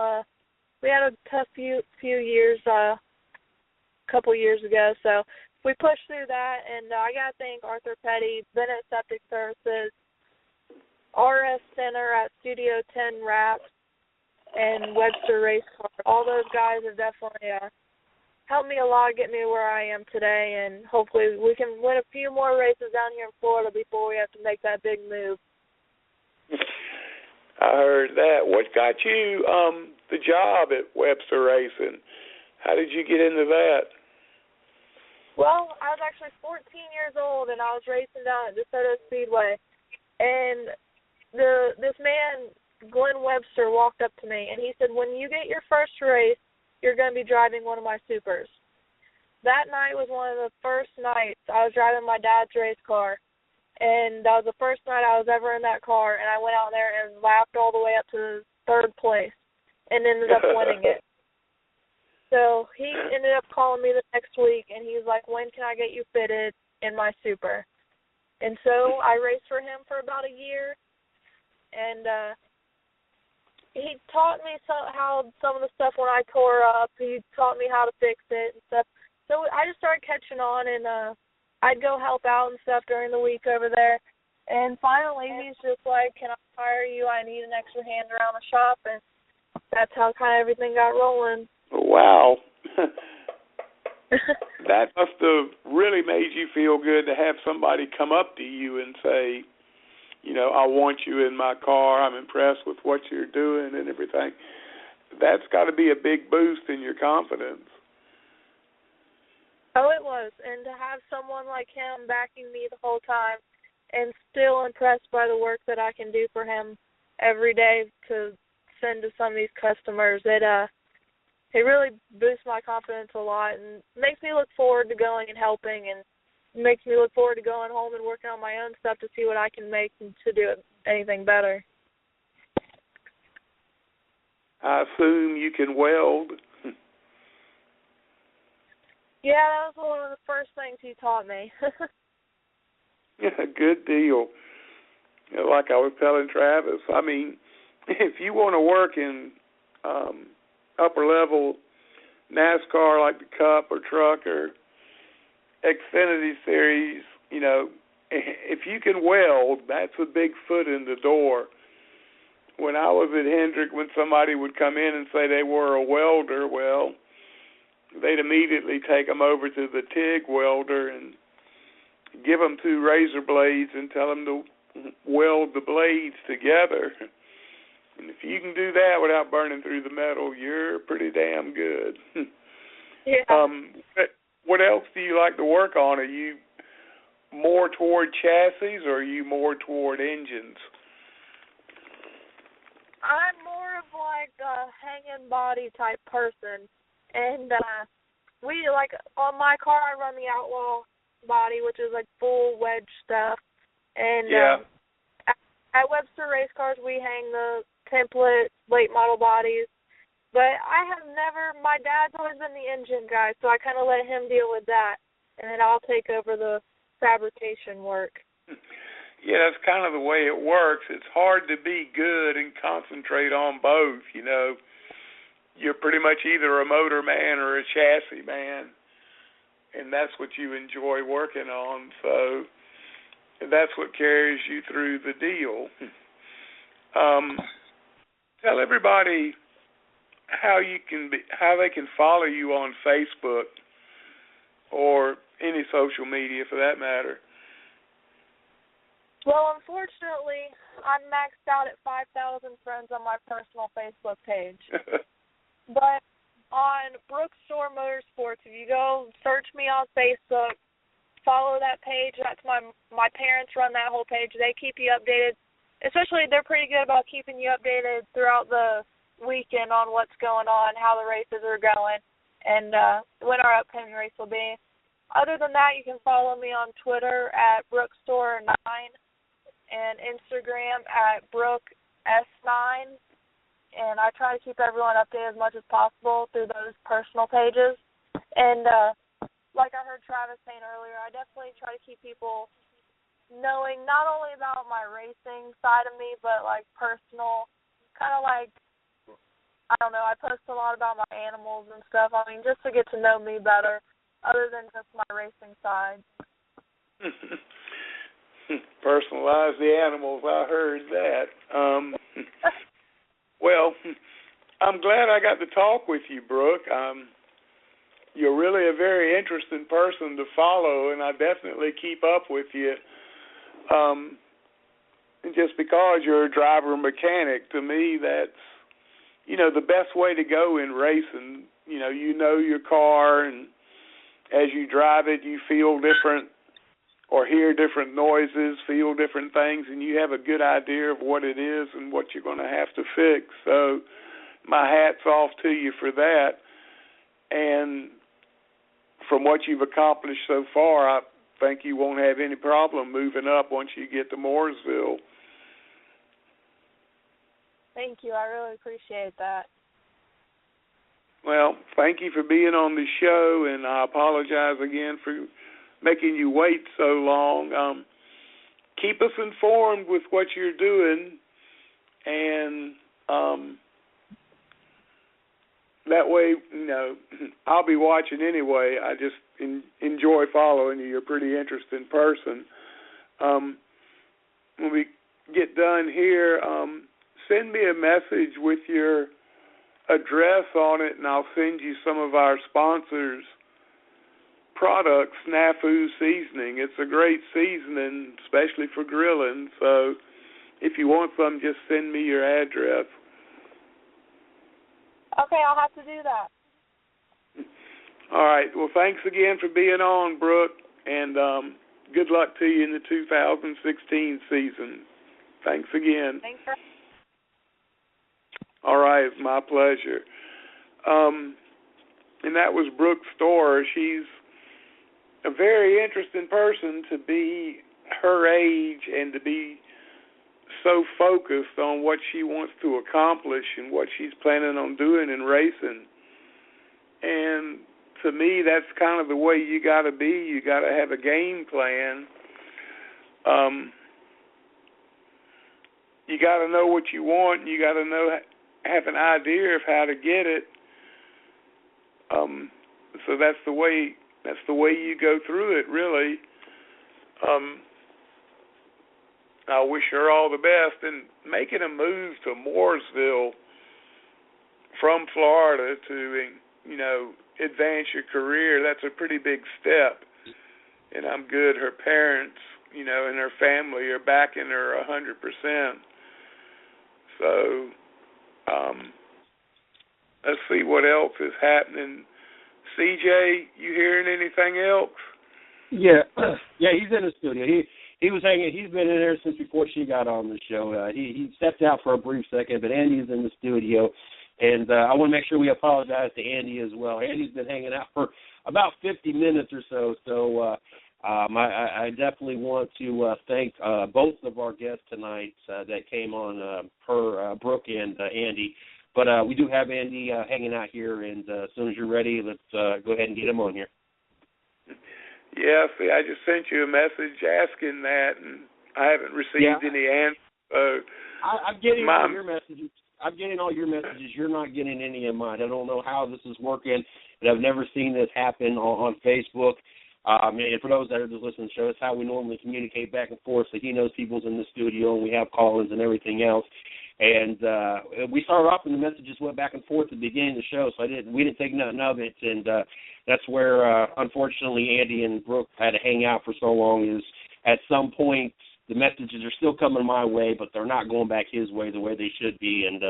We had a tough few years, couple years ago, so we pushed through that. And I got to thank Arthur Petty, Bennett Septic Services, RS Center at Studio 10 Wraps, and Webster Race Car. All those guys have definitely helped me a lot, get me where I am today, and hopefully we can win a few more races down here in Florida before we have to make that big move. I heard that. What got you the job at Webster Racing? How did you get into that? Well, I was actually 14 years old, and I was racing down at DeSoto Speedway, and this man, Glenn Webster, walked up to me, and he said, when you get your first race, you're going to be driving one of my supers. That night was one of the first nights I was driving my dad's race car, and that was the first night I was ever in that car, and I went out there and lapped all the way up to third place and ended up winning it. So he ended up calling me the next week, and he was like, when can I get you fitted in my super? And so I raced for him for about a year, and he taught me how some of the stuff when I tore up, he taught me how to fix it and stuff. So I just started catching on, and I'd go help out and stuff during the week over there. And finally, he's just like, can I hire you? I need an extra hand around the shop. And that's how kind of everything got rolling. Wow. That must have really made you feel good to have somebody come up to you and say, I want you in my car. I'm impressed with what you're doing and everything. That's got to be a big boost in your confidence. Oh, it was. And to have someone like him backing me the whole time and still impressed by the work that I can do for him every day to send to some of these customers, it really boosts my confidence a lot and makes me look forward to going and helping, and makes me look forward to going home and working on my own stuff to see what I can make and to do anything better. I assume you can weld. Yeah, that was one of the first things he taught me. Yeah, good deal. Like I was telling Travis, I mean, if you want to work in upper-level NASCAR like the Cup or Truck or Xfinity Series, if you can weld, that's a big foot in the door. When I was at Hendrick, when somebody would come in and say they were a welder, well, they'd immediately take them over to the TIG welder and give them 2 razor blades and tell them to weld the blades together. And if you can do that without burning through the metal, you're pretty damn good. Yeah. What else do you like to work on? Are you more toward chassis or are you more toward engines? I'm more of like a hanging body type person. And we, like, on my car, I run the Outlaw body, which is like full wedge stuff. And at Webster Race Cars, we hang the template late model bodies. But my dad's always been the engine guy, so I kind of let him deal with that. And then I'll take over the fabrication work. Yeah, that's kind of the way it works. It's hard to be good and concentrate on both, you know. You're pretty much either a motor man or a chassis man, and that's what you enjoy working on. So that's what carries you through the deal. Tell everybody how they can follow you on Facebook or any social media for that matter. Well, unfortunately, I'm maxed out at 5,000 friends on my personal Facebook page. But on Brooke Store Motorsports, if you go search me on Facebook, follow that page. That's my parents run that whole page. They keep you updated. Especially, they're pretty good about keeping you updated throughout the weekend on what's going on, how the races are going, and when our upcoming race will be. Other than that, you can follow me on Twitter at BrookeStore9 and Instagram at BrookeS9. And I try to keep everyone updated as much as possible through those personal pages. And like I heard Travis saying earlier, I definitely try to keep people knowing not only about my racing side of me, but like personal, kind of like, I don't know, I post a lot about my animals and stuff. I mean, just to get to know me better, other than just my racing side. Personalize the animals, I heard that. Well, I'm glad I got to talk with you, Brooke. You're really a very interesting person to follow, and I definitely keep up with you. Just because you're a driver mechanic, to me, that's, the best way to go in racing. You know your car, and as you drive it, you feel different or hear different noises, feel different things, and you have a good idea of what it is and what you're going to have to fix. So my hat's off to you for that. And from what you've accomplished so far, I think you won't have any problem moving up once you get to Mooresville. Thank you. I really appreciate that. Well, thank you for being on the show, and I apologize again for making you wait so long. Keep us informed with what you're doing, and that way, I'll be watching anyway. I just enjoy following you. You're a pretty interesting person. When we get done here, send me a message with your address on it, and I'll send you some of our sponsors' product, Snafu Seasoning. It's a great seasoning, especially for grilling. So if you want some, just send me your address. Okay, I'll have to do that. All right. Well, thanks again for being on, Brooke, and good luck to you in the 2016 season. Thanks again. Thanks for... All right, it's my pleasure. And that was Brooke Store. She's a very interesting person to be her age and to be so focused on what she wants to accomplish and what she's planning on doing in racing. And to me, that's kind of the way you got to be. You got to have a game plan. You got to know what you want, and you got to have an idea of how to get it. So that's the way you go through it, really. I wish her all the best. And making a move to Mooresville from Florida to, advance your career, that's a pretty big step. And I'm good. Her parents, and her family are backing her 100%. So let's see what else is happening. CJ, you hearing anything else? Yeah, he's in the studio. He was hanging. He's been in there since before she got on the show. He stepped out for a brief second, but Andy's in the studio, and I want to make sure we apologize to Andy as well. Andy's been hanging out for about 50 minutes or so. So I definitely want to thank both of our guests tonight that came on, Brooke and Andy. But we do have Andy hanging out here, and as soon as you're ready, let's go ahead and get him on here. Yeah, see, I just sent you a message asking that, and I haven't received any answer. I'm getting all your messages. I'm getting all your messages. You're not getting any of mine. I don't know how this is working, but I've never seen this happen on Facebook. And for those that are just listening to the show, it's how we normally communicate back and forth. So he knows people's in the studio, and we have call-ins and everything else. And we started off, and the messages went back and forth at the beginning of the show, so we didn't think nothing of it. And that's where, unfortunately, Andy and Brooke had to hang out for so long. Is at some point the messages are still coming my way, but they're not going back his way the way they should be. And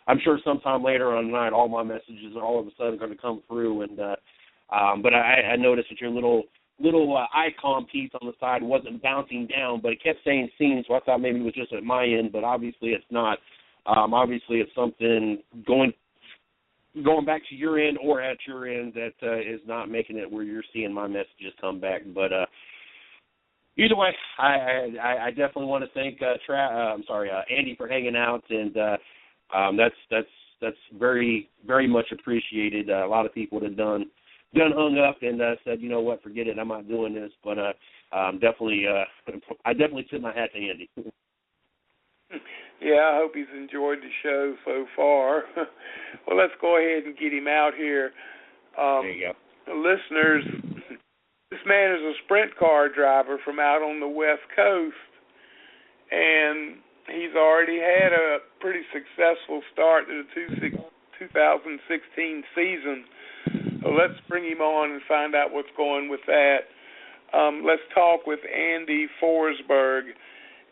I'm sure sometime later on tonight, all my messages are all of a sudden going to come through. And but I noticed that your little icon piece on the side wasn't bouncing down, but it kept saying seen, so I thought maybe it was just at my end, but obviously it's not. Obviously it's something going back to your end or at your end that is not making it where you're seeing my messages come back. But either way, I definitely want to thank Andy for hanging out, and that's very, very much appreciated. A lot of people have done hung up and said, you know what, forget it, I'm not doing this. But I definitely tip my hat to Andy. Yeah, I hope he's enjoyed the show so far. Well, let's go ahead and get him out here. There you go. Listeners, this man is a sprint car driver from out on the West Coast, and he's already had a pretty successful start to the 2016 season. So let's bring him on and find out what's going with that. Let's talk with Andy Forsberg.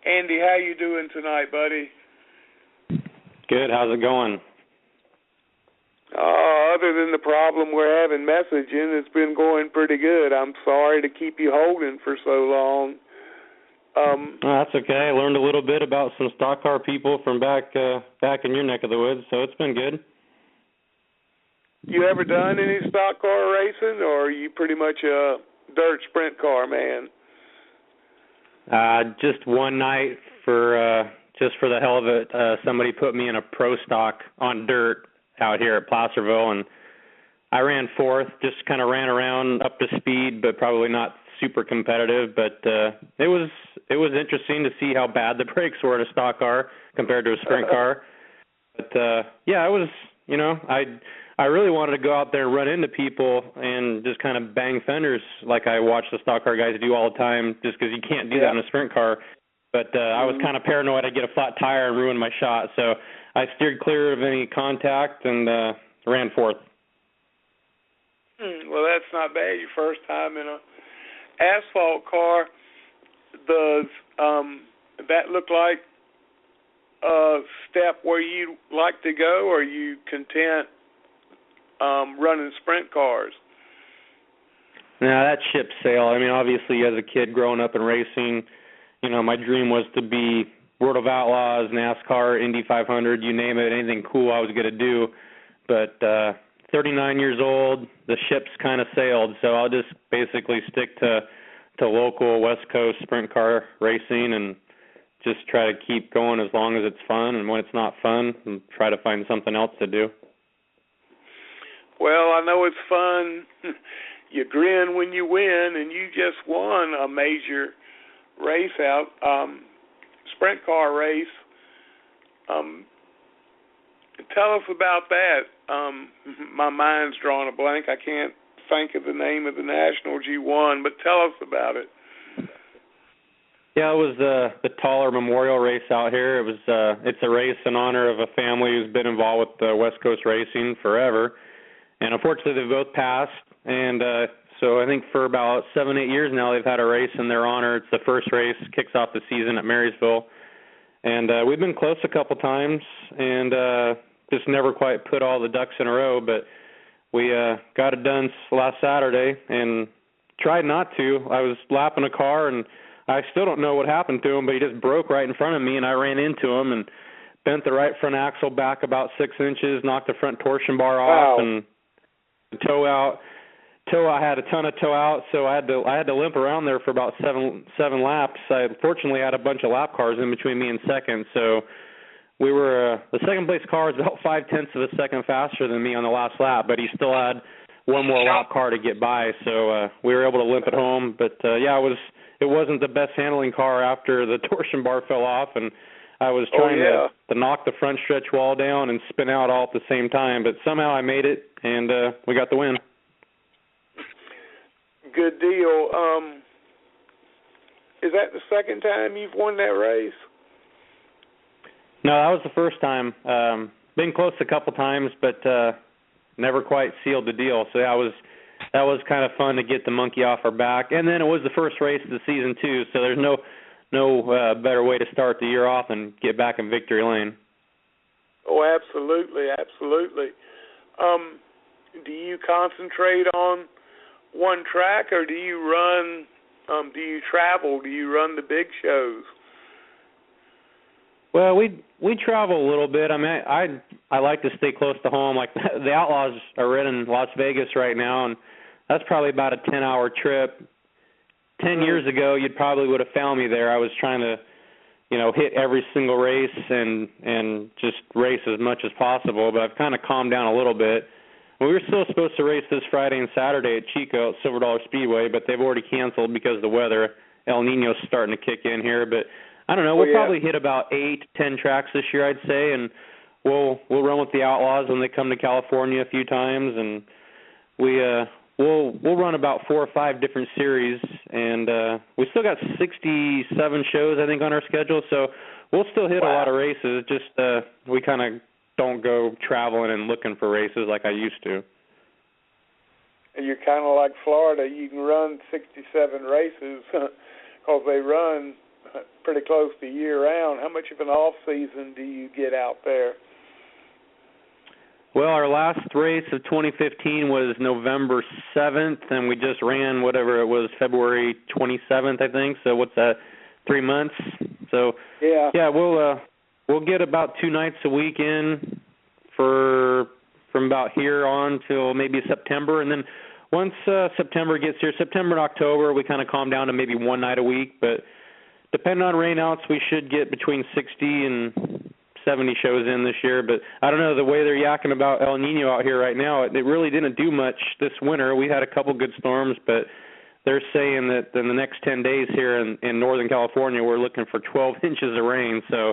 Andy, how you doing tonight, buddy? Good. How's it going? Other than the problem we're having messaging, it's been going pretty good. I'm sorry to keep you holding for so long. That's okay. I learned a little bit about some stock car people from back in your neck of the woods, so it's been good. You ever done any stock car racing, or are you pretty much a dirt sprint car man? Just one night just for the hell of it, somebody put me in a pro stock on dirt out here at Placerville, and I ran fourth, just kind of ran around up to speed, but probably not super competitive. But it was interesting to see how bad the brakes were at a stock car compared to a sprint car. But yeah, it was, I really wanted to go out there and run into people and just kind of bang fenders like I watch the stock car guys do all the time, just because you can't do that in a sprint car. But I was kind of paranoid I'd get a flat tire and ruin my shot, so I steered clear of any contact and ran fourth. Well, that's not bad. Your first time in a asphalt car. Does that look like a step where you like to go, or are you content running sprint cars? No, that ship sailed. I mean, obviously, as a kid growing up and racing, my dream was to be World of Outlaws, NASCAR, Indy 500, you name it, anything cool I was going to do. But 39 years old, the ship's kind of sailed, so I'll just basically stick to local West Coast sprint car racing and just try to keep going as long as it's fun, and when it's not fun, try to find something else to do. Well, I know it's fun. You grin when you win, and you just won a major race out, sprint car race. Tell us about that. My mind's drawing a blank. I can't think of the name of the national G1, but tell us about it. Yeah, it was the Taller Memorial Race out here. It's a race in honor of a family who's been involved with West Coast racing forever. And unfortunately, they've both passed. And so I think for about 7-8 years now, they've had a race in their honor. It's the first race, kicks off the season at Marysville. And we've been close a couple times and just never quite put all the ducks in a row. But we got it done last Saturday and tried not to. I was lapping a car, and I still don't know what happened to him, but he just broke right in front of me, and I ran into him and bent the right front axle back about 6 inches, knocked the front torsion bar off, and the toe out. I had a ton of toe out, so I had to limp around there for about seven laps. I fortunately had a bunch of lap cars in between me and second, so we were the second place car was about 0.5 of a second faster than me on the last lap, but he still had one more lap car to get by, so we were able to limp it home. But it wasn't the best handling car after the torsion bar fell off, and I was trying to knock the front stretch wall down and spin out all at the same time, but somehow I made it, and we got the win. Good deal. Is that the second time you've won that race? No, that was the first time. Been close a couple times, but never quite sealed the deal. So that was kind of fun to get the monkey off our back. And then it was the first race of the season too, so there's no better way to start the year off and get back in victory lane. Oh, absolutely. Do you concentrate on one track, or do you run? Do you travel? Do you run the big shows? Well, we travel a little bit. I mean, I like to stay close to home. Like the Outlaws are in Las Vegas right now, and that's probably about a 10-hour trip. 10 years ago, you probably would have found me there. I was trying to, hit every single race and just race as much as possible. But I've kind of calmed down a little bit. We were still supposed to race this Friday and Saturday at Chico at Silver Dollar Speedway, but they've already canceled because of the weather. El Nino's starting to kick in here, but I don't know. We'll probably hit about 8-10 tracks this year, I'd say, and we'll run with the Outlaws when they come to California a few times, and we'll run about 4 or 5 different series, and we still got 67 shows I think on our schedule, so we'll still hit a lot of races. Just we kind of don't go traveling and looking for races like I used to. And you're kind of like Florida. You can run 67 races because they run pretty close to year-round. How much of an off-season do you get out there? Well, our last race of 2015 was November 7th, and we just ran whatever it was, February 27th, I think. So what's that, 3 months? So, we'll get about 2 nights a week in from about here on till maybe September. And then once September gets here, September and October, we kind of calm down to maybe 1 night a week. But depending on rainouts, we should get between 60 and 70 shows in this year. But I don't know, the way they're yakking about El Nino out here right now, it really didn't do much this winter. We had a couple good storms, but they're saying that in the next 10 days here in Northern California, we're looking for 12 inches of rain. So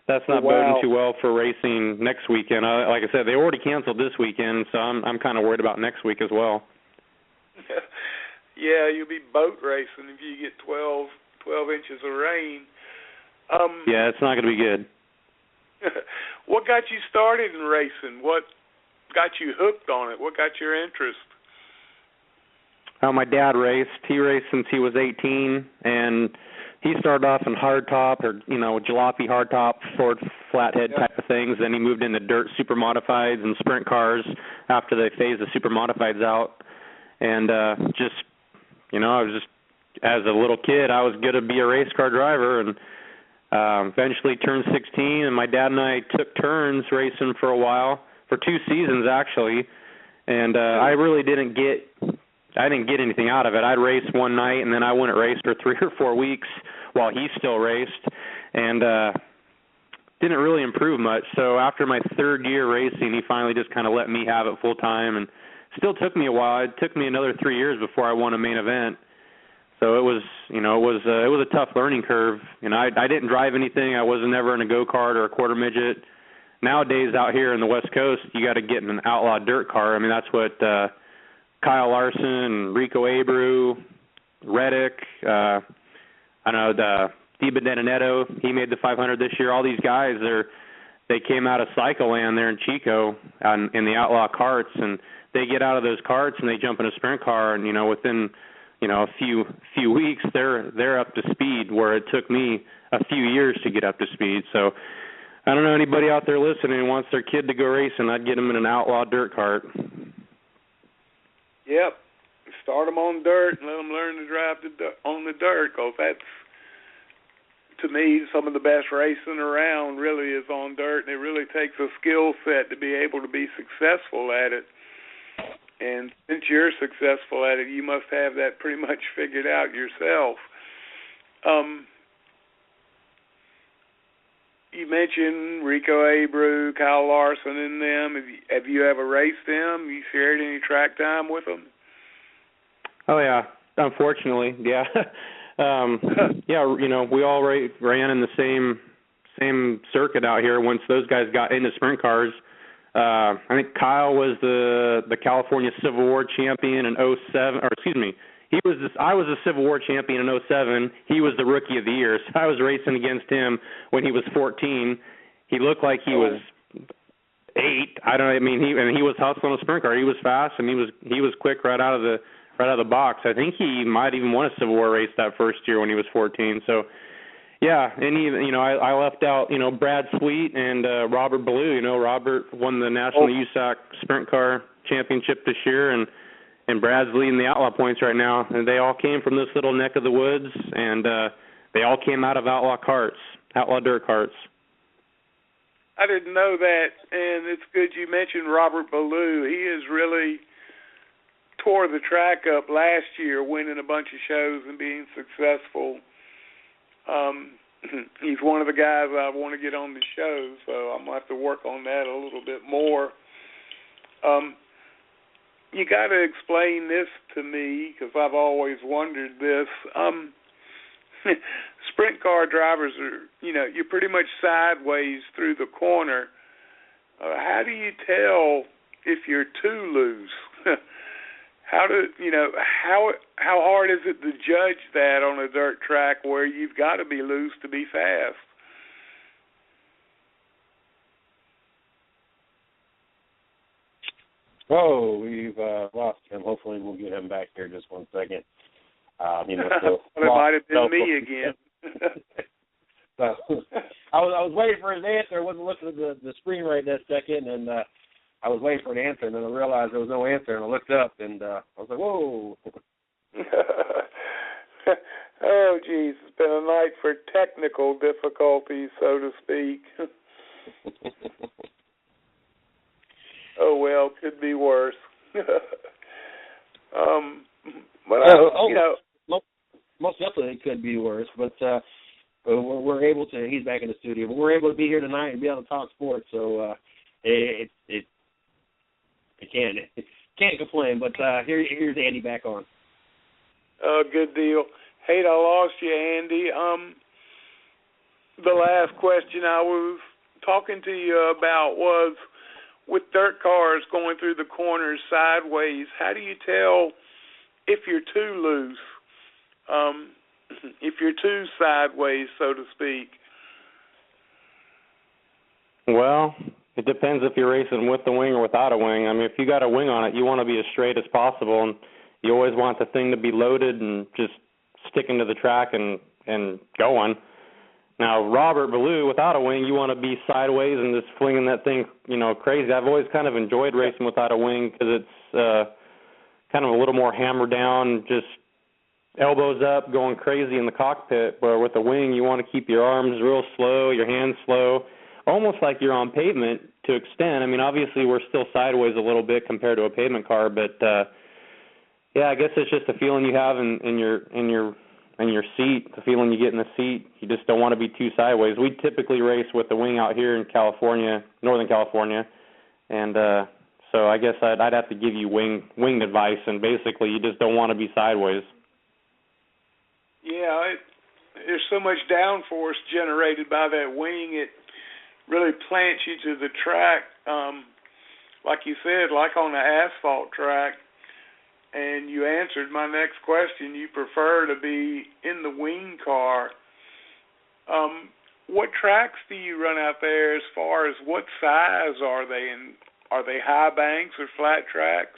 that's not boding too well for racing next weekend. Like I said, they already canceled this weekend, so I'm kind of worried about next week as well. Yeah, you'll be boat racing if you get 12 inches of rain. Yeah, it's not going to be good. What got you started in racing? What got you hooked on it? What got your interest? My dad raced. He raced since he was 18, and he started off in hardtop or, jalopy hardtop, Ford flathead type of things. Then he moved into dirt super modifieds and sprint cars after they phased the super modifieds out. And I was just, as a little kid, I was going to be a race car driver, and eventually turned 16, and my dad and I took turns racing for a while, for 2 seasons actually, and I really didn't get anything out of it. I'd race one night, and then I wouldn't race for 3 or 4 weeks while he still raced, and didn't really improve much. So after my 3rd year racing, he finally just kind of let me have it full time, and still took me a while. It took me another 3 years before I won a main event. So it was a tough learning curve. I didn't drive anything. I wasn't ever in a go-kart or a quarter midget. Nowadays out here in the West Coast, you got to get in an outlaw dirt car. I mean, that's what Kyle Larson, Rico Abreu, Reddick, Steve Benedetto, he made the 500 this year. All these guys, they came out of Cycleland there in Chico in the outlaw carts, and they get out of those carts and they jump in a sprint car, and within a few weeks they're up to speed, where it took me a few years to get up to speed. So I don't know, anybody out there listening who wants their kid to go racing, I'd get them in an outlaw dirt cart. Yep. Start them on dirt and let them learn to drive on the dirt, because that's, to me, some of the best racing around really is on dirt, and it really takes a skill set to be able to be successful at it. And since you're successful at it, you must have that pretty much figured out yourself. You mentioned Rico Abreu, Kyle Larson, and them. Have you ever raced them? You shared any track time with them? Oh yeah, unfortunately, yeah. Yeah, you know, we all ran in the same circuit out here. Once those guys got into sprint cars, I think Kyle was the California Civil War champion in 07, or excuse me, I was the Civil War champion in 07. He was the Rookie of the Year. So I was racing against him when he was 14. He looked like he was 8. He was hustling a sprint car. He was fast, and he was quick right out of the box. I think he might even won a Civil War race that first year when he was 14. So yeah, and even, I left out, Brad Sweet and Robert Ballou. Robert won the National USAC Sprint Car Championship this year, and Brad's leading the Outlaw points right now. And they all came from this little neck of the woods, and they all came out of Outlaw dirt carts. I didn't know that, and it's good you mentioned Robert Ballou. He has really tore the track up last year, winning a bunch of shows and being successful. He's one of the guys I want to get on the show, so I'm going to have to work on that a little bit more. You got to explain this to me, because I've always wondered this. Sprint car drivers are, you're pretty much sideways through the corner. How do you tell if you're too loose? How hard is it to judge that on a dirt track where you've got to be loose to be fast? Oh, we've lost him. Hopefully we'll get him back here just one second. It might have been me again. So I was waiting for his answer. I wasn't looking at the screen right that second, and I was waiting for an answer, and then I realized there was no answer, and I looked up, and I was like, whoa. Oh, geez, it's been a night for technical difficulties, so to speak. Oh, well, could be worse. Most definitely it could be worse, but we're able to, he's back in the studio, but we're able to be here tonight and be able to talk sports, so it can't complain, but here's Andy back on. Good deal. Hey, I lost you, Andy. The last question I was talking to you about was, with dirt cars going through the corners sideways, how do you tell if you're too loose, if you're too sideways, so to speak? Well, it depends if you're racing with the wing or without a wing. I mean, if you got a wing on it, you want to be as straight as possible, and you always want the thing to be loaded and just sticking to the track and going. Now, Robert Ballou, without a wing, you want to be sideways and just flinging that thing, crazy. I've always kind of enjoyed racing without a wing because it's kind of a little more hammered down, just elbows up, going crazy in the cockpit. But with a wing, you want to keep your arms real slow, your hands slow, almost like you're on pavement to extent. I mean, obviously we're still sideways a little bit compared to a pavement car, but yeah, I guess it's just a feeling you have in your seat, the feeling you get in the seat. You just don't want to be too sideways. We typically race with the wing out here in California, Northern California, and so I guess I'd have to give you wing advice, and basically you just don't want to be sideways. Yeah, there's so much downforce generated by that wing, it really plants you to the track, like you said, like on the asphalt track. And you answered my next question. You prefer to be in the wing car. What tracks do you run out there as far as what size are they? And are they high banks or flat tracks?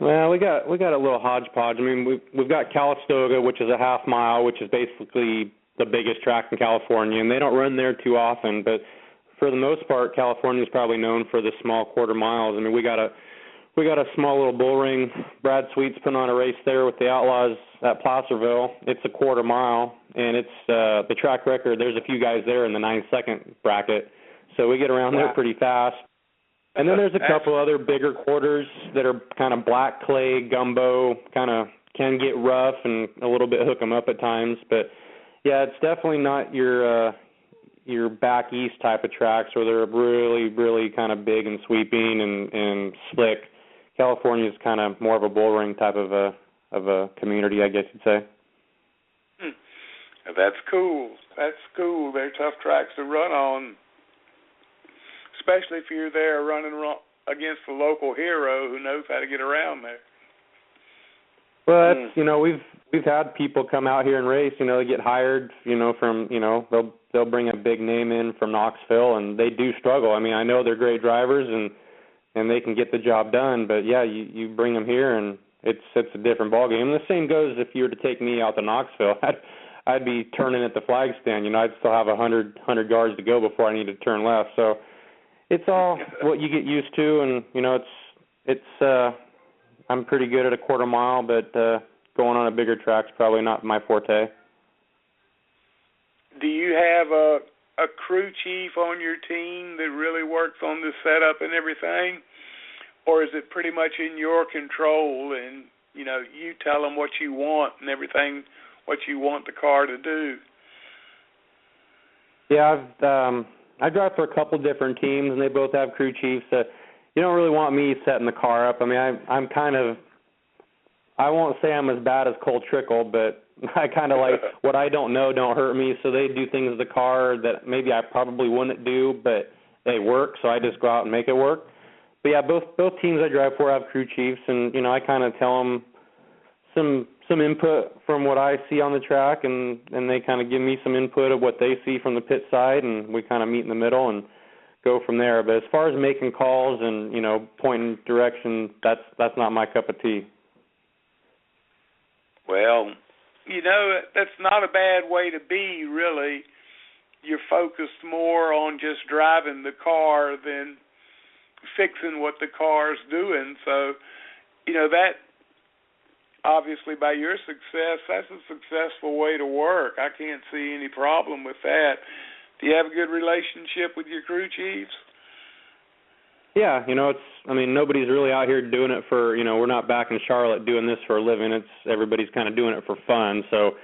Well, we got a little hodgepodge. I mean, we've got Calistoga, which is a half mile, which is basically the biggest track in California, and they don't run there too often. But for the most part, California is probably known for the small quarter miles. I mean, we got a small little bull ring. Brad Sweet's putting on a race there with the Outlaws at Placerville. It's a quarter mile, and it's the track record. There's a few guys there in the 9-second bracket, so we get around there pretty fast. And then there's a couple other bigger quarters that are kind of black clay, gumbo, kind of can get rough and a little bit hook them up at times. But, yeah, it's definitely not your back east type of tracks where they're really, really kind of big and sweeping and slick. California is kind of more of a bull ring type of a community, I guess you'd say. That's cool. That's cool. They're tough tracks to run on, especially if you're there running against a local hero who knows how to get around there. Well, that's, we've had people come out here and race, they get hired, from, they'll bring a big name in from Knoxville, and they do struggle. I mean, I know they're great drivers, and they can get the job done, but, yeah, you bring them here, and it's a different ballgame. And the same goes if you were to take me out to Knoxville. I'd be turning at the flag stand. I'd still have 100 yards to go before I need to turn left. So it's all what you get used to, and, it's I'm pretty good at a quarter mile, but going on a bigger track's probably not my forte. Do you have a crew chief on your team that really works on the setup and everything, or is it pretty much in your control and, you tell them what you want and everything, what you want the car to do? Yeah, I drive for a couple different teams, and they both have crew chiefs. You don't really want me setting the car up. I mean, I'm kind of, I won't say I'm as bad as Cole Trickle, but I kind of like what I don't know don't hurt me, so they do things with the car that maybe I probably wouldn't do, but they work, so I just go out and make it work. But, yeah, both teams I drive for have crew chiefs, and, I kind of tell them some input from what I see on the track, and they kind of give me some input of what they see from the pit side, and we kind of meet in the middle and go from there. But as far as making calls and, pointing direction, that's not my cup of tea. Well, that's not a bad way to be, really. You're focused more on just driving the car than fixing what the car's doing. So, that, obviously, by your success, that's a successful way to work. I can't see any problem with that. Do you have a good relationship with your crew chiefs? Yeah, nobody's really out here doing it for, we're not back in Charlotte doing this for a living. Everybody's kind of doing it for fun. So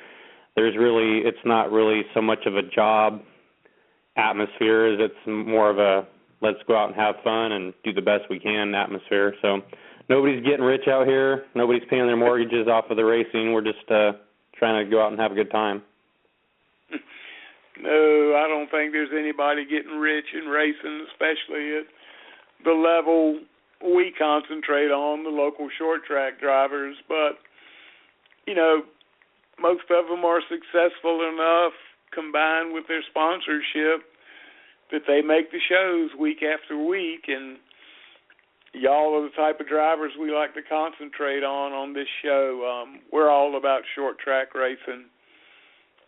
it's not really so much of a job atmosphere as it's more of a let's go out and have fun and do the best we can atmosphere. So nobody's getting rich out here. Nobody's paying their mortgages off of the racing. We're just trying to go out and have a good time. No, I don't think there's anybody getting rich in racing, especially at the level we concentrate on, the local short track drivers. But, most of them are successful enough, combined with their sponsorship, that they make the shows week after week. And y'all are the type of drivers we like to concentrate on this show. We're all about short track racing.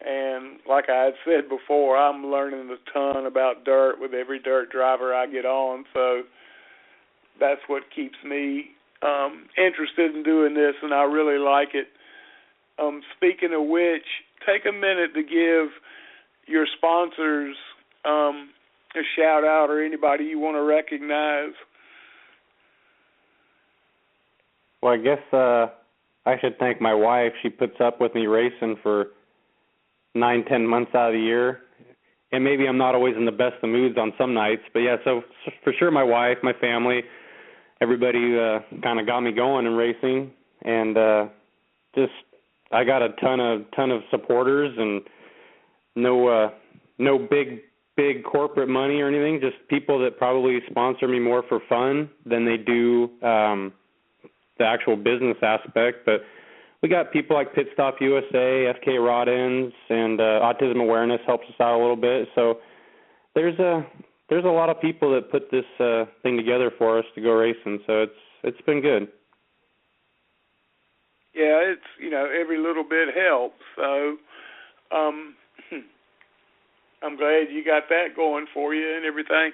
And like I had said before, I'm learning a ton about dirt with every dirt driver I get on. So that's what keeps me interested in doing this, and I really like it. Speaking of which, take a minute to give your sponsors a shout-out or anybody you want to recognize. Well, I guess I should thank my wife. She puts up with me racing for 9-10 months out of the year. And maybe I'm not always in the best of moods on some nights. But, yeah, so for sure my wife, my family, everybody kind of got me going in racing. And I got a ton of supporters and no big corporate money or anything, just people that probably sponsor me more for fun than they do the actual business aspect. But we got people like Pit Stop USA, FK Rod Ends, and Autism Awareness helps us out a little bit. So there's a lot of people that put this thing together for us to go racing. So it's been good. Yeah, it's every little bit helps. So I'm glad you got that going for you and everything.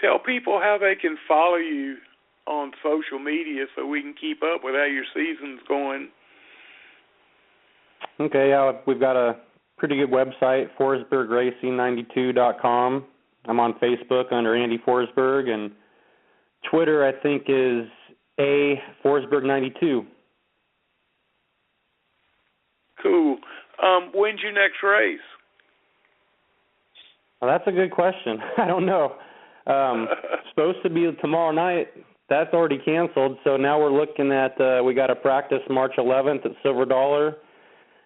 Tell people how they can follow you on social media so we can keep up with how your season's going. Okay, yeah, we've got a pretty good website, ForsbergRacing92.com. I'm on Facebook under Andy Forsberg, and Twitter, I think, is A Forsberg 92. Cool. When's your next race? Well, that's a good question. I don't know. Supposed to be tomorrow night. That's already canceled. So now we're looking at we got a practice March 11th at Silver Dollar,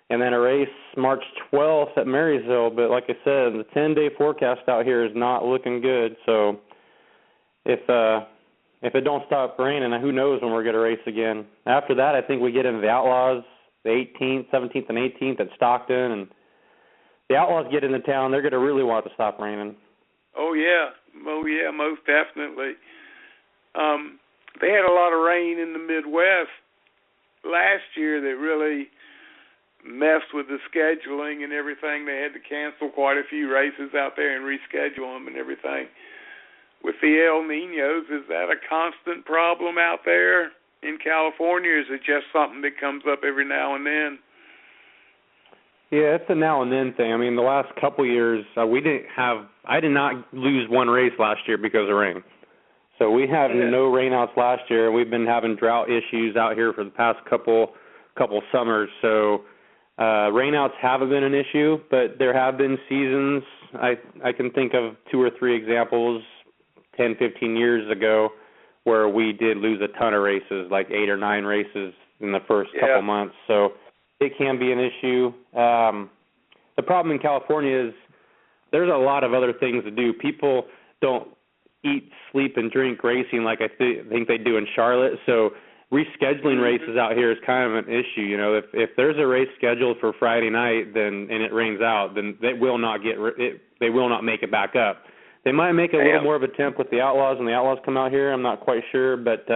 and then a race March 12th at Marysville. But like I said, the 10-day forecast out here is not looking good. So if it don't stop raining, who knows when we're going to race again. After that, I think we get into the Outlaws, the 18th, 17th, and 18th at Stockton, and the Outlaws get into town. They're going to really want it to stop raining. Oh yeah, most definitely. They had a lot of rain in the Midwest last year that really messed with the scheduling and everything. They had to cancel quite a few races out there and reschedule them and everything. With the El Niños, is that a constant problem out there in California, or is it just something that comes up every now and then? Yeah, it's a now and then thing. I mean, the last couple of years, I did not lose one race last year because of rain. So we had no rainouts last year. We've been having drought issues out here for the past couple summers. So rainouts haven't been an issue, but there have been seasons. I can think of 2 or 3 examples 10, 15 years ago where we did lose a ton of races, like 8 or 9 races in the first couple months. So it can be an issue. The problem in California is there's a lot of other things to do. People don't eat, sleep, and drink racing like I think they do in Charlotte. So rescheduling races out here is kind of an issue. You know, if there's a race scheduled for Friday night, and it rains out, then they will not make it back up. They might make a little more of a attempt with the Outlaws, and the Outlaws come out here. I'm not quite sure, but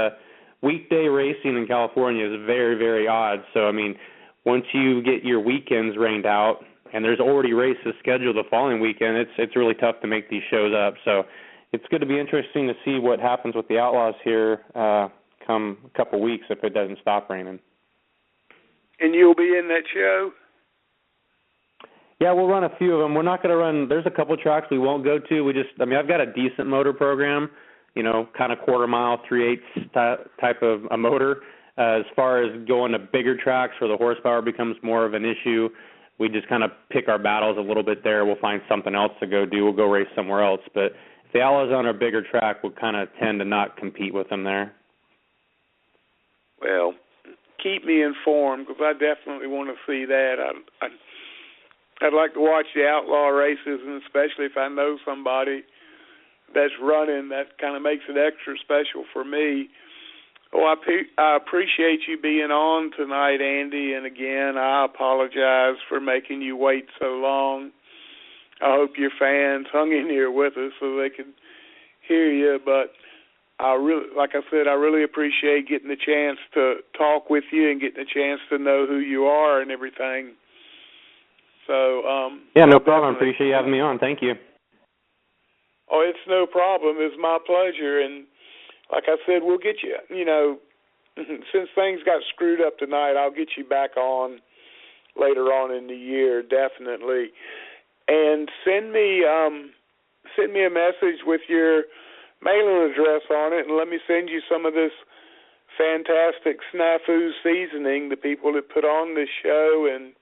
weekday racing in California is very, very odd. So I mean, once you get your weekends rained out, and there's already races scheduled the following weekend, it's really tough to make these shows up. So it's going to be interesting to see what happens with the Outlaws here come a couple weeks if it doesn't stop raining. And you'll be in that show? Yeah, we'll run a few of them. We're not going to run – there's a couple tracks we won't go to. I've got a decent motor program, you know, kind of quarter-mile, 3/8 type of a motor. As far as going to bigger tracks where the horsepower becomes more of an issue, we just kind of pick our battles a little bit there. We'll find something else to go do. We'll go race somewhere else. But if the Outlaws on a bigger track, we'll kind of tend to not compete with them there. Well, keep me informed because I definitely want to see that. I'd like to watch the outlaw races, and especially if I know somebody that's running, that kind of makes it extra special for me. Oh, I appreciate you being on tonight, Andy, and again, I apologize for making you wait so long. I hope your fans hung in here with us so they could hear you, but like I said, I really appreciate getting the chance to talk with you and getting a chance to know who you are and everything. So, yeah, no problem. I appreciate you having me on. Thank you. Oh, it's no problem. It's my pleasure. And like I said, we'll get you, you know, since things got screwed up tonight, I'll get you back on later on in the year, definitely. And send me a message with your mailing address on it, and let me send you some of this fantastic Snafu Seasoning, the people that put on this show, and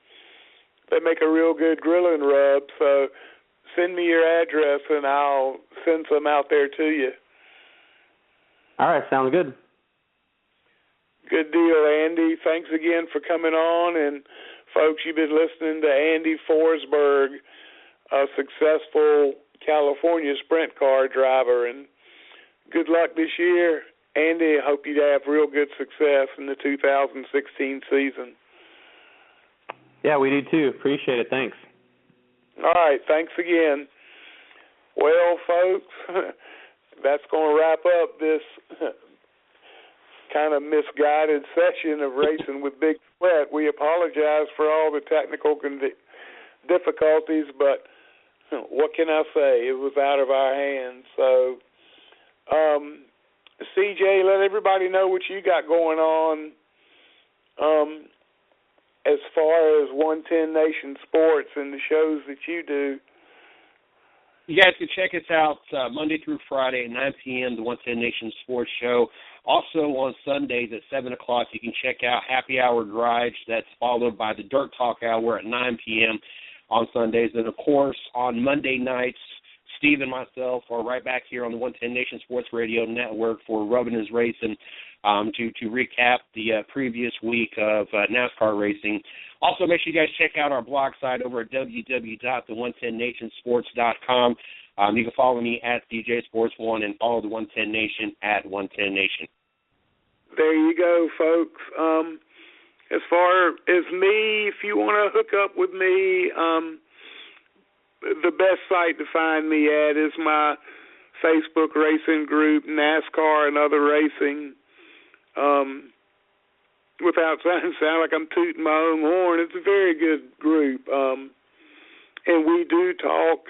they make a real good grilling rub. So send me your address, and I'll send some out there to you. All right, sounds good. Good deal, Andy. Thanks again for coming on. And, folks, you've been listening to Andy Forsberg, a successful California sprint car driver. And good luck this year. Andy, I hope you have real good success in the 2016 season. Yeah, we do too. Appreciate it. Thanks. All right. Thanks again. Well, folks, that's going to wrap up this kind of misguided session of Racing with Big Sweat. We apologize for all the technical difficulties, but what can I say? It was out of our hands. So, CJ, let everybody know what you got going on as far as 110 Nation Sports and the shows that you do. You guys can check us out Monday through Friday at 9 p.m., the 110 Nation Sports Show. Also on Sundays at 7 o'clock, you can check out Happy Hour Drives. That's followed by the Dirt Talk Hour at 9 p.m. on Sundays. And, of course, on Monday nights, Steve and myself are right back here on the 110 Nation Sports Radio Network for Rubbin' His Racing to recap the previous week of NASCAR racing. Also, make sure you guys check out our blog site over at www.the110nationsports.com. You can follow me at DJ Sports 1 and follow the 110 Nation at 110 Nation. There you go, folks. As far as me, if you want to hook up with me, the best site to find me at is my Facebook racing group, NASCAR and Other Racing. Without sound like I'm tooting my own horn, it's a very good group. And we do talk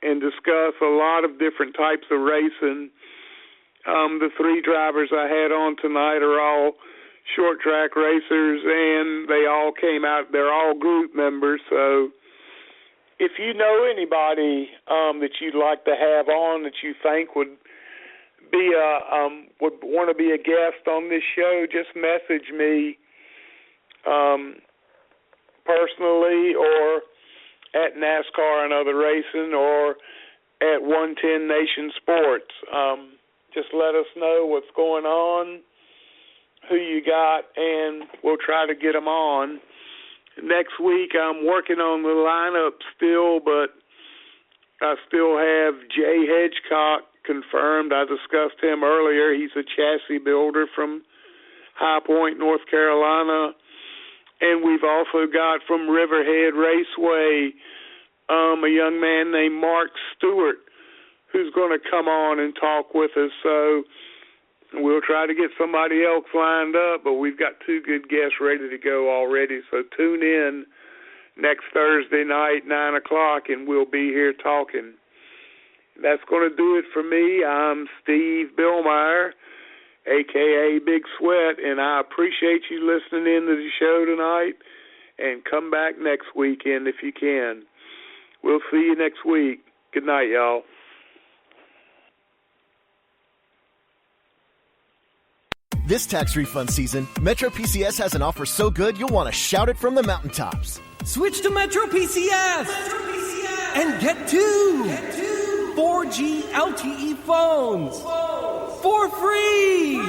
and discuss a lot of different types of racing. The three drivers I had on tonight are all short track racers, and they all came out. They're all group members. So if you know anybody that you'd like to have on that you think would want to be a guest on this show, just message me personally or at NASCAR and Other Racing or at 110 Nation Sports. Just let us know what's going on, who you got, and we'll try to get them on. Next week I'm working on the lineup still, but I still have Jay Hedgecock confirmed. I discussed him earlier. He's a chassis builder from High Point, North Carolina. And we've also got from Riverhead Raceway a young man named Mark Stewart who's going to come on and talk with us. So we'll try to get somebody else lined up, but we've got two good guests ready to go already. So tune in next Thursday night, 9 o'clock, and we'll be here talking. That's going to do it for me. I'm Steve Billmyer, a.k.a. Big Sweat, and I appreciate you listening in to the show tonight, and come back next weekend if you can. We'll see you next week. Good night, y'all. This tax refund season, Metro PCS has an offer so good you'll want to shout it from the mountaintops. Switch to Metro PCS, and get two 4G LTE phones for free.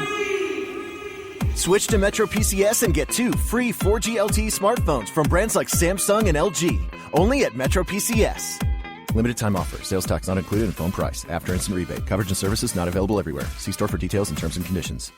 Switch to Metro PCS and get two free 4G LTE smartphones from brands like Samsung and LG. Only at Metro PCS. Limited time offer. Sales tax not included in phone price. After instant rebate. Coverage and services not available everywhere. See store for details and terms and conditions.